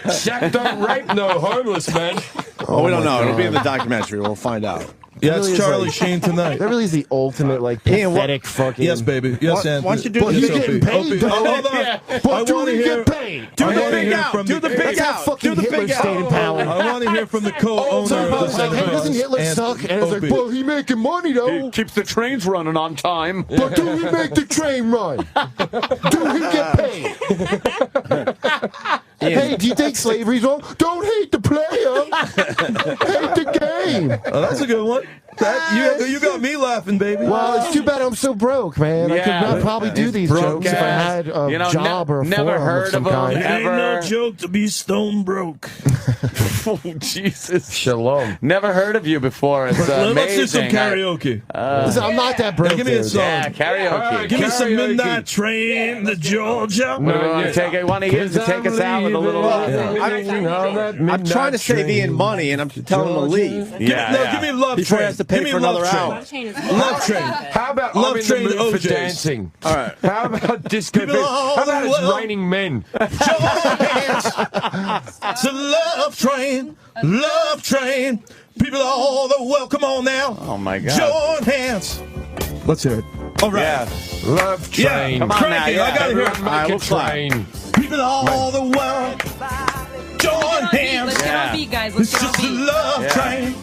Shaq don't rape no homeless man. Oh, we don't know. It'll be in the documentary. We'll find out. Yeah, really it's is Charlie like- Sheen tonight. That really is the ultimate, like, Ian, what- pathetic fucking. Yes, baby. Yes, Why- Anthony. why don't you do But this, he's getting paid, Opie. though. Hold on. Yeah. I But do want to we hear. get paid? Do I the wanna big hear out. from Do the big That's how out. fucking Do the Hitler big stayed in out. power. I want to hear from the co-owner So of I the was like, hey, doesn't Hitler suck? And it's like, Opie. well, he making money, though. Keeps the trains running on time. But do he make the train run? Do he get paid? Hey, do you think slavery's wrong? Don't hate the player. Hate the game. Oh, that's a good one. You got me laughing, baby. Well, it's too bad I'm so broke, man. I could Yeah. not probably do these broke jokes if I ass. had a You know, job or a never forum heard of some of 'em. kind. It ain't no ever. joke to be stone broke. Oh, Jesus. Shalom. Never heard of you before. It's amazing. Let's do some karaoke. Listen, I'm not that broke, Now, give me a dude. song. Yeah, karaoke. Give me some Karaoke. Midnight Train to Georgia. What do we want to take? One of you to take us out with a little. I'm trying to save Ian money, and I'm telling him to leave. Give me Love Before Train. he has to pay Give me for another Love Train. hour. Love Train. How about Love I'm in Train the mood for OJs. dancing? All right. How about disco? People all How about the it's world. raining men? Join hands. It's a love train. Love train. People all the world. Come on now. Oh, my God. Join hands. Let's hear it. All right. Yeah. Love train. Yeah, Come on crank now, it. yeah. I gotta hear it. Make right, a we'll clap. train. People all the world. Join hands. Let's get Yeah. on beat, guys. Let's It's get on just a beat. love Yeah. train.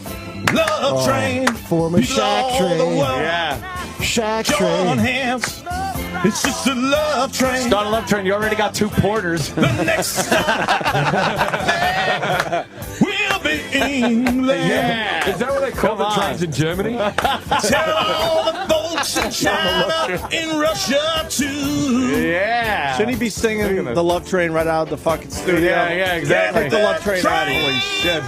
Love train. Former People all Shaq the train. world. Yeah. Shaq Join train. hands. It's just a love train. Start a love train. You already got 2 porters. The next stop will be England. Yeah. Is that what they call the trains in Germany? Tell all the folks in China, in Russia too. Yeah. Shouldn't he be singing the Love Train right out of the fucking studio? Yeah, exactly. Take the Love Train out. Holy shit.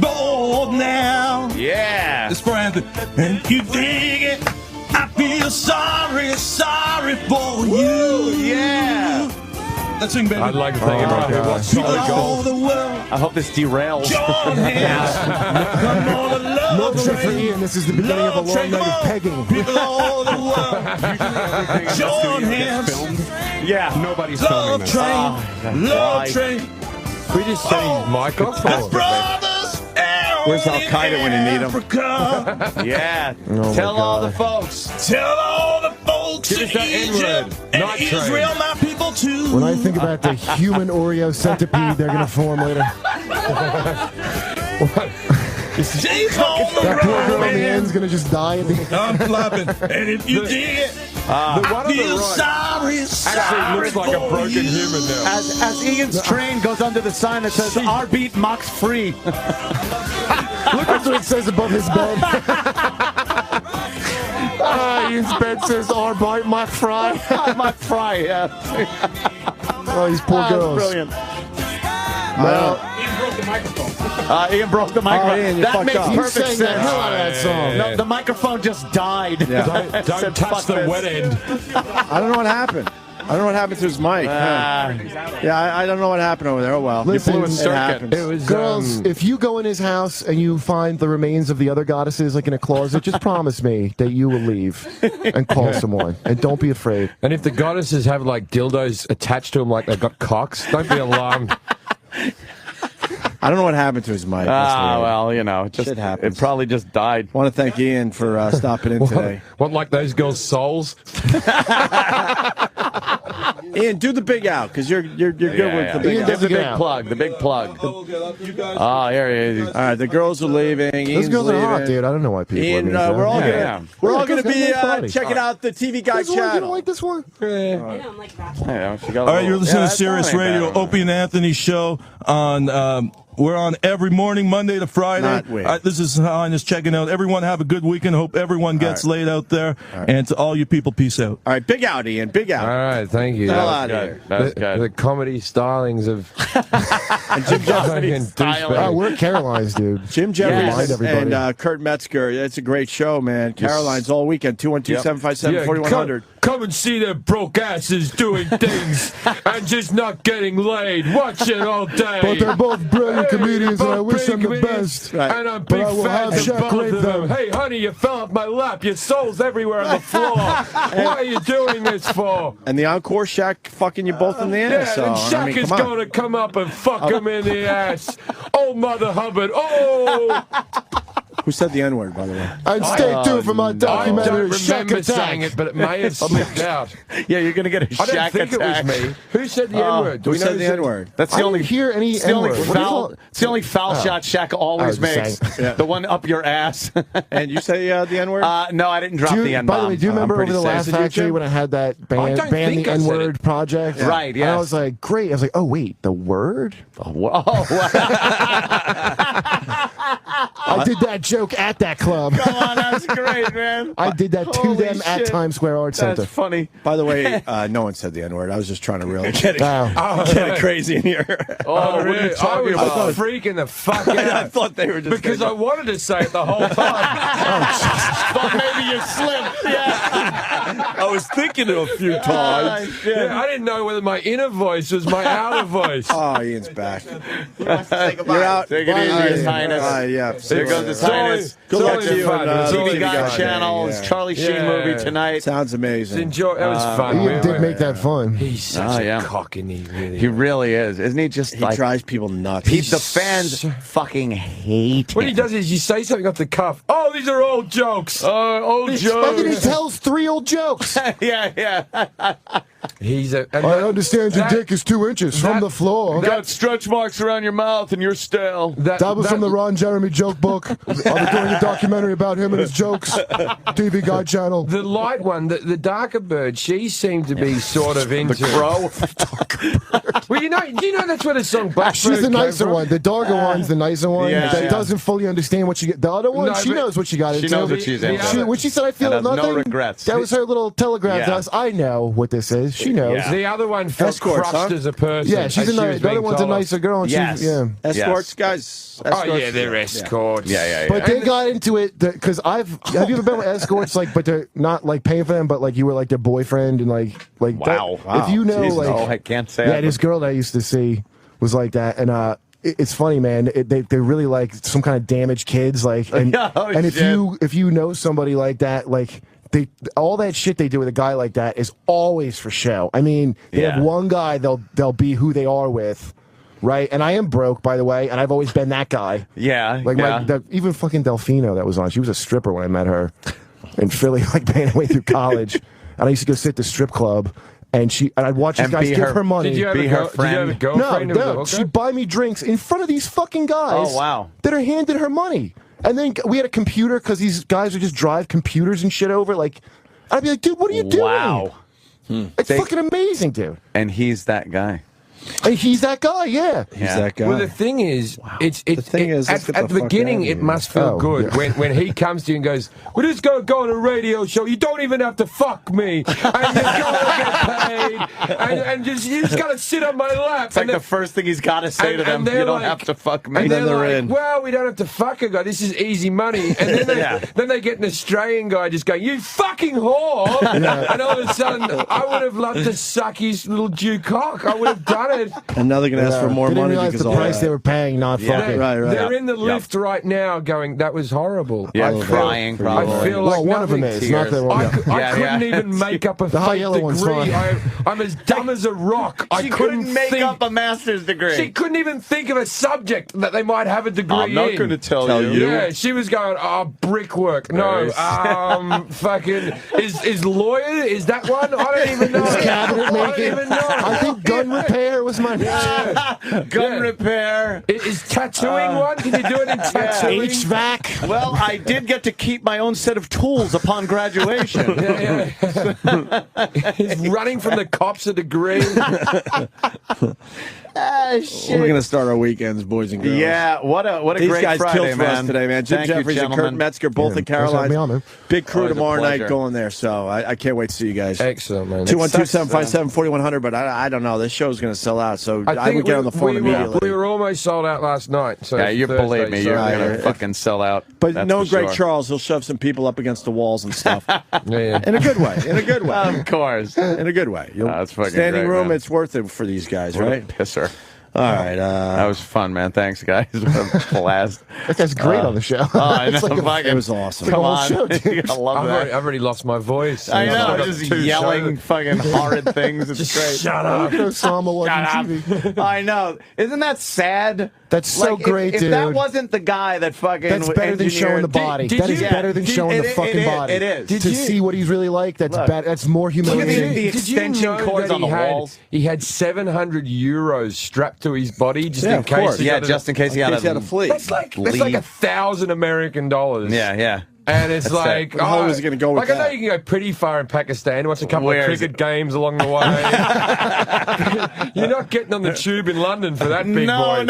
Bold now. Yeah. It's for Anthony. And if you dig it, I feel sorry for you. Yeah. Let's sing, baby. I'd like to thank everyone who watched People Solid all Gold. the world. I hope this derails. Join hands. Come on, the love Note for train. Ian, this is the beginning of a long Train, night come of on. pegging. People all the world. Join hands. Yeah. Nobody's filming Love this. train. Love train. We just set his mic off. That's brothers. Where's Al Qaeda when you need him? Africa. Yeah. Oh, Tell my all God. the folks. Tell all the folks Give in us that Egypt N-word. and Night train. Israel, my people too. When I think about the human Oreo centipede they're going to form later. James on the That poor girl road, in the man. end's going to just die at the end. I'm clapping. And if you dig it, The one on the feel right sorry actually looks like a for broken you. human now. As Ian's train goes under the sign that says "Our beat mocks free." That's what it says above his bed. Ian's bed says, "Our bite, my fry." Mock fry. Yeah. Oh, these poor girls. Brilliant. Well, Ian broke the microphone. Ian, you that fucked makes up. You perfect sang sense. the hell out of that song. No, the microphone just died. Yeah. It Don't said, touch "Fuck the this." wet end. I don't know what happened. I don't know what happened to his mic. Yeah, I don't know what happened over there. Oh, well. Listen, You blew a it circuit. happens. It was Girls, if you go in his house and you find the remains of the other goddesses like in a closet, just promise me that you will leave and call someone. And don't be afraid. and if the goddesses have like dildos attached to them like they've got cocks, don't be alarmed. I don't know what happened to his mic. Well, you know, Shit happens. it probably just died. I want to thank Ian for stopping in today. What, like those girls' souls? Ian, do the big out because you're good with the big Ian out. does The Get big out. plug. The big plug. You guys. Here he is. All right, the girls are leaving. Those Ian's girls are hot, leaving. dude. I don't know why people Ian, are being we're all sad. Yeah. gonna be Party. checking out the TV Guide This one, you don't channel. like this one? All right, you're listening to Sirius Radio, Opie and Anthony show on. We're on every morning, Monday to Friday. Not we. This is Highness checking out. Everyone have a good weekend. Hope everyone gets laid out there. And to all you people, peace out. All right, big out, Ian. Big All out. right, thank you. Hell That out of was here. That was the, good. the comedy stylings of And Jim Jefferies, Oh, we're at Caroline's, dude. Jim Jefferies Remind everybody. and Kurt Metzger. It's a great show, man. Caroline's all weekend. 212-757-4100. come and see their broke asses doing things and just not getting laid. Watch it all day. But they're both brilliant comedians, and I Both wish them the brilliant best. Right. And I'm But big I will have fans of Shaq both rape of them. them. Hey, honey, you fell off my lap. Your soul's everywhere on the floor. What are you doing this for? And the encore, Shaq fucking you both in the Yeah, ass. So, and Shaq I mean, is come on. going to come up and fuck him in the ass. Oh, Mother Hubbard. Oh! Who said the N-word, by the way? And stay tuned for my I documentary, don't Shaq remember saying Attack. it, but it may have slipped out. Yeah, you're gonna get a I don't Shaq think attack. it was me. Who said the N-word? Do Who we know said the who N-word? That's I the didn't only. hear any It's the only N-word. What do you call foul. it? It's the only foul shot Shaq always I was makes. just saying. The one up your ass. And you say the N-word? No, I didn't drop Do you- the N-bomb. by the way, do you remember over the last Did you, factory Jim? when I had that I ban don't the think I said N-word it. project? Right, And I yes. was like, great. I was like, oh, wait, the word? Whoa. I did that joke at that club. Come on, that's great, man. I did that to Holy them at shit. Times Square Arts That's Center. funny. By the way, no one said the N-word. I was just trying to really get it, Wow. get it crazy in here. Oh, what are you really? I talking was about? freaking the fuck I out. thought they were just Because I wanted to say it the whole time. But maybe you slipped. Yeah. I was thinking it a few times. Yeah, I didn't know whether my inner voice was my outer voice. Oh, Ian's back. You're out. Take it Bye, easy, Ian. His Highness. Yeah. There goes His Highness. Good luck to only you fun. and It's only TV Guide fun. channel. Yeah. It's Charlie Sheen Yeah. movie tonight. Sounds amazing. Enjoy. That was fun. Ian did make that fun. He's such yeah. a cockney, really. He really is. Isn't he just He like... drives people nuts. the fans fucking hate What he him. does is you say something off the cuff. Oh, these are old jokes. Old And then he jokes. tells 3 old jokes. Yeah. He's a. I understand your dick is 2 inches from the floor. Got stretch marks around your mouth and you're stale. That was from the Ron Jeremy joke book. I'll be doing a documentary about him and his jokes. TV Guide channel. The light one, the darker bird, she seemed to be sort of into the crow. Well, do you know that's where the song Blackbird She's the nicer one. The darker one's the nicer one that doesn't fully understand what she get. The other one, she knows what she got into. She knows what she's into. When she said, "I feel nothing," no regrets. That was her little telegram to us. I know what this is. She knows. Yeah. The other one felt crushed as a person. Yeah, she's the other one's a nicer girl. And Escorts, guys. Oh yeah, they're escorts. Yeah. But they got into it because have you ever been with escorts? Like, but they're not like paying for them, but like you were like their boyfriend and like wow. If you know, Jesus, I can't say. Yeah, this girl that I used to see was like that, and it's funny, man. They're really like some kind of damaged kids, like, and if you know somebody like that, like. All that shit they do with a guy like that is always for show. I mean, they have one guy they'll be who they are with, right? And I am broke, by the way, and I've always been that guy. Yeah, like even fucking Delfino that was on. She was a stripper when I met her in Philly, like paying her way through college. And I used to go sit at the strip club. And I'd watch these guys give her money. Did you have a girlfriend? No. She'd buy me drinks in front of these fucking guys. Oh wow! That are handing her money. And then we had a computer because these guys would just drive computers and shit over. Like, I'd be like, dude, what are you doing? Wow. It's fucking amazing, dude. And he's that guy. And he's that guy, yeah. He's that guy. Well, the thing is, at the beginning, it must feel good when he comes to you and goes, "We're just going to go on a radio show. You don't even have to fuck me, and you're going to get paid, and you just got to sit on my lap." It's like the first thing he's got to say to them. You don't have to fuck me. And then they're in. Well, we don't have to fuck a guy. This is easy money. And then they get an Australian guy just going, "You fucking whore!" And all of a sudden, I would have loved to suck his little Jew cock. I would have done it. And now they're going to ask for more they didn't money realize because the price they were paying, not fucking. Right. They're in the lift right now going, "That was horrible." Yeah, crying probably. I feel like one of them is, not the one. I couldn't even make up a fake degree. I'm as dumb as a rock. She couldn't make up a master's degree. She couldn't even think of a subject that they might have a degree in. I'm not going to tell you. Yeah, she was going, brickwork. No, fucking, is lawyer, is that one? I don't even know. Cabinet making. I don't even know. I think gun repair was my gun repair. Is tattooing one? Can you do it in tattooing? HVAC. Well, I did get to keep my own set of tools upon graduation. He's running from the cops a degree. Shit. We're going to start our weekends, boys and girls. Yeah, what a These great guys Friday, killed for us today, man. Jim Jefferies and Kurt Metzger, both in Carolina. Big crew tomorrow night going there, so I can't wait to see you guys. Excellent, man. 212-757-4100, but I don't know. This show's going to sell out, so I would get on the phone immediately. We were almost sold out last night. So yeah, you believe me, you're going to fucking sell out. But knowing Greg Charles, he'll shove some people up against the walls and stuff. In a good way. In a good way. Of course. In a good way. That's fucking standing great, room, man. it's worth it for these guys, What right? a pisser. All right. That was fun, man. Thanks, guys. What a blast. That guy's great on the show. I know. It was awesome. Come on. Show, dude. I love that. I've already lost my voice. I know. Just yelling fucking horrid things. It's great. Shut up. Osama watching TV. I know. Isn't that sad? That's so great, if dude. that wasn't the guy that fucking That's better than showing the body. That is better than showing the fucking body. It is. To see what he's really like, that's better. That's more humiliating. The extension cords on the walls. He had 700 euros strapped to his body just in case. Just in case he had a flea. That's like $1,000 American. Yeah. And it's like, how was he going to go with I know you can go pretty far in Pakistan, watch a couple of cricket games along the way. You're not getting on the tube in London for that big boy.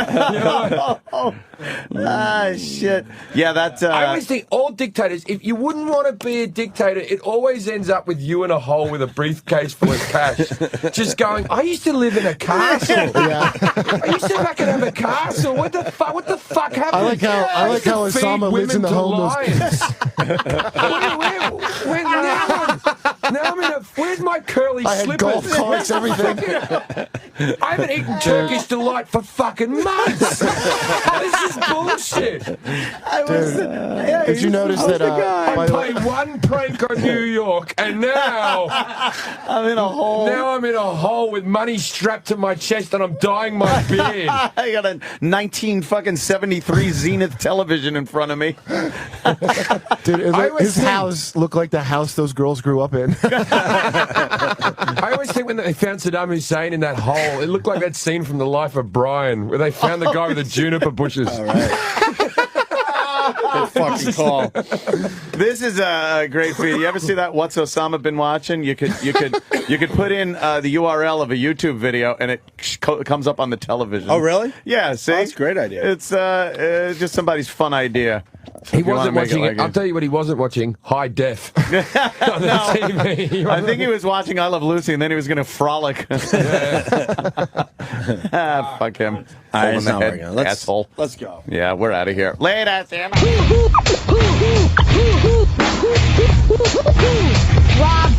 No. Shit. Yeah, that's. I always think all dictators, if you wouldn't want to be a dictator, it always ends up with you in a hole with a briefcase full of cash. Just going, I used to live in a castle. I used to fucking have a castle. What the fuck happened? I like how Osama lives in the homeless. Where's my curly I had slippers? golf carts, everything. I haven't eaten Turkish delight for fucking months. This is bullshit. Did you notice that? I played one prank on New York, and now I'm in a hole. Now I'm in a hole with money strapped to my chest, and I'm dyeing my beard. I got a 1973 Zenith television in front of me. Dude, his house looked like the house those girls grew up in. I always think when they found Saddam Hussein in that hole, it looked like that scene from The Life of Brian, where they found the guy with the juniper bushes. All right. Good fucking call. This is a great feed. You ever see that? What's Osama been watching? You could put in the URL of a YouTube video, and it comes up on the television. Oh, really? Yeah. See, that's a great idea. It's just somebody's fun idea. So he wasn't watching it. I'll tell you what he wasn't watching: High Def on the TV. I think he was watching I Love Lucy, and then he was going to frolic. Fuck him. All right, it's not head, working. asshole. Let's go. Yeah, we're out of here. Later, Sam. Rob,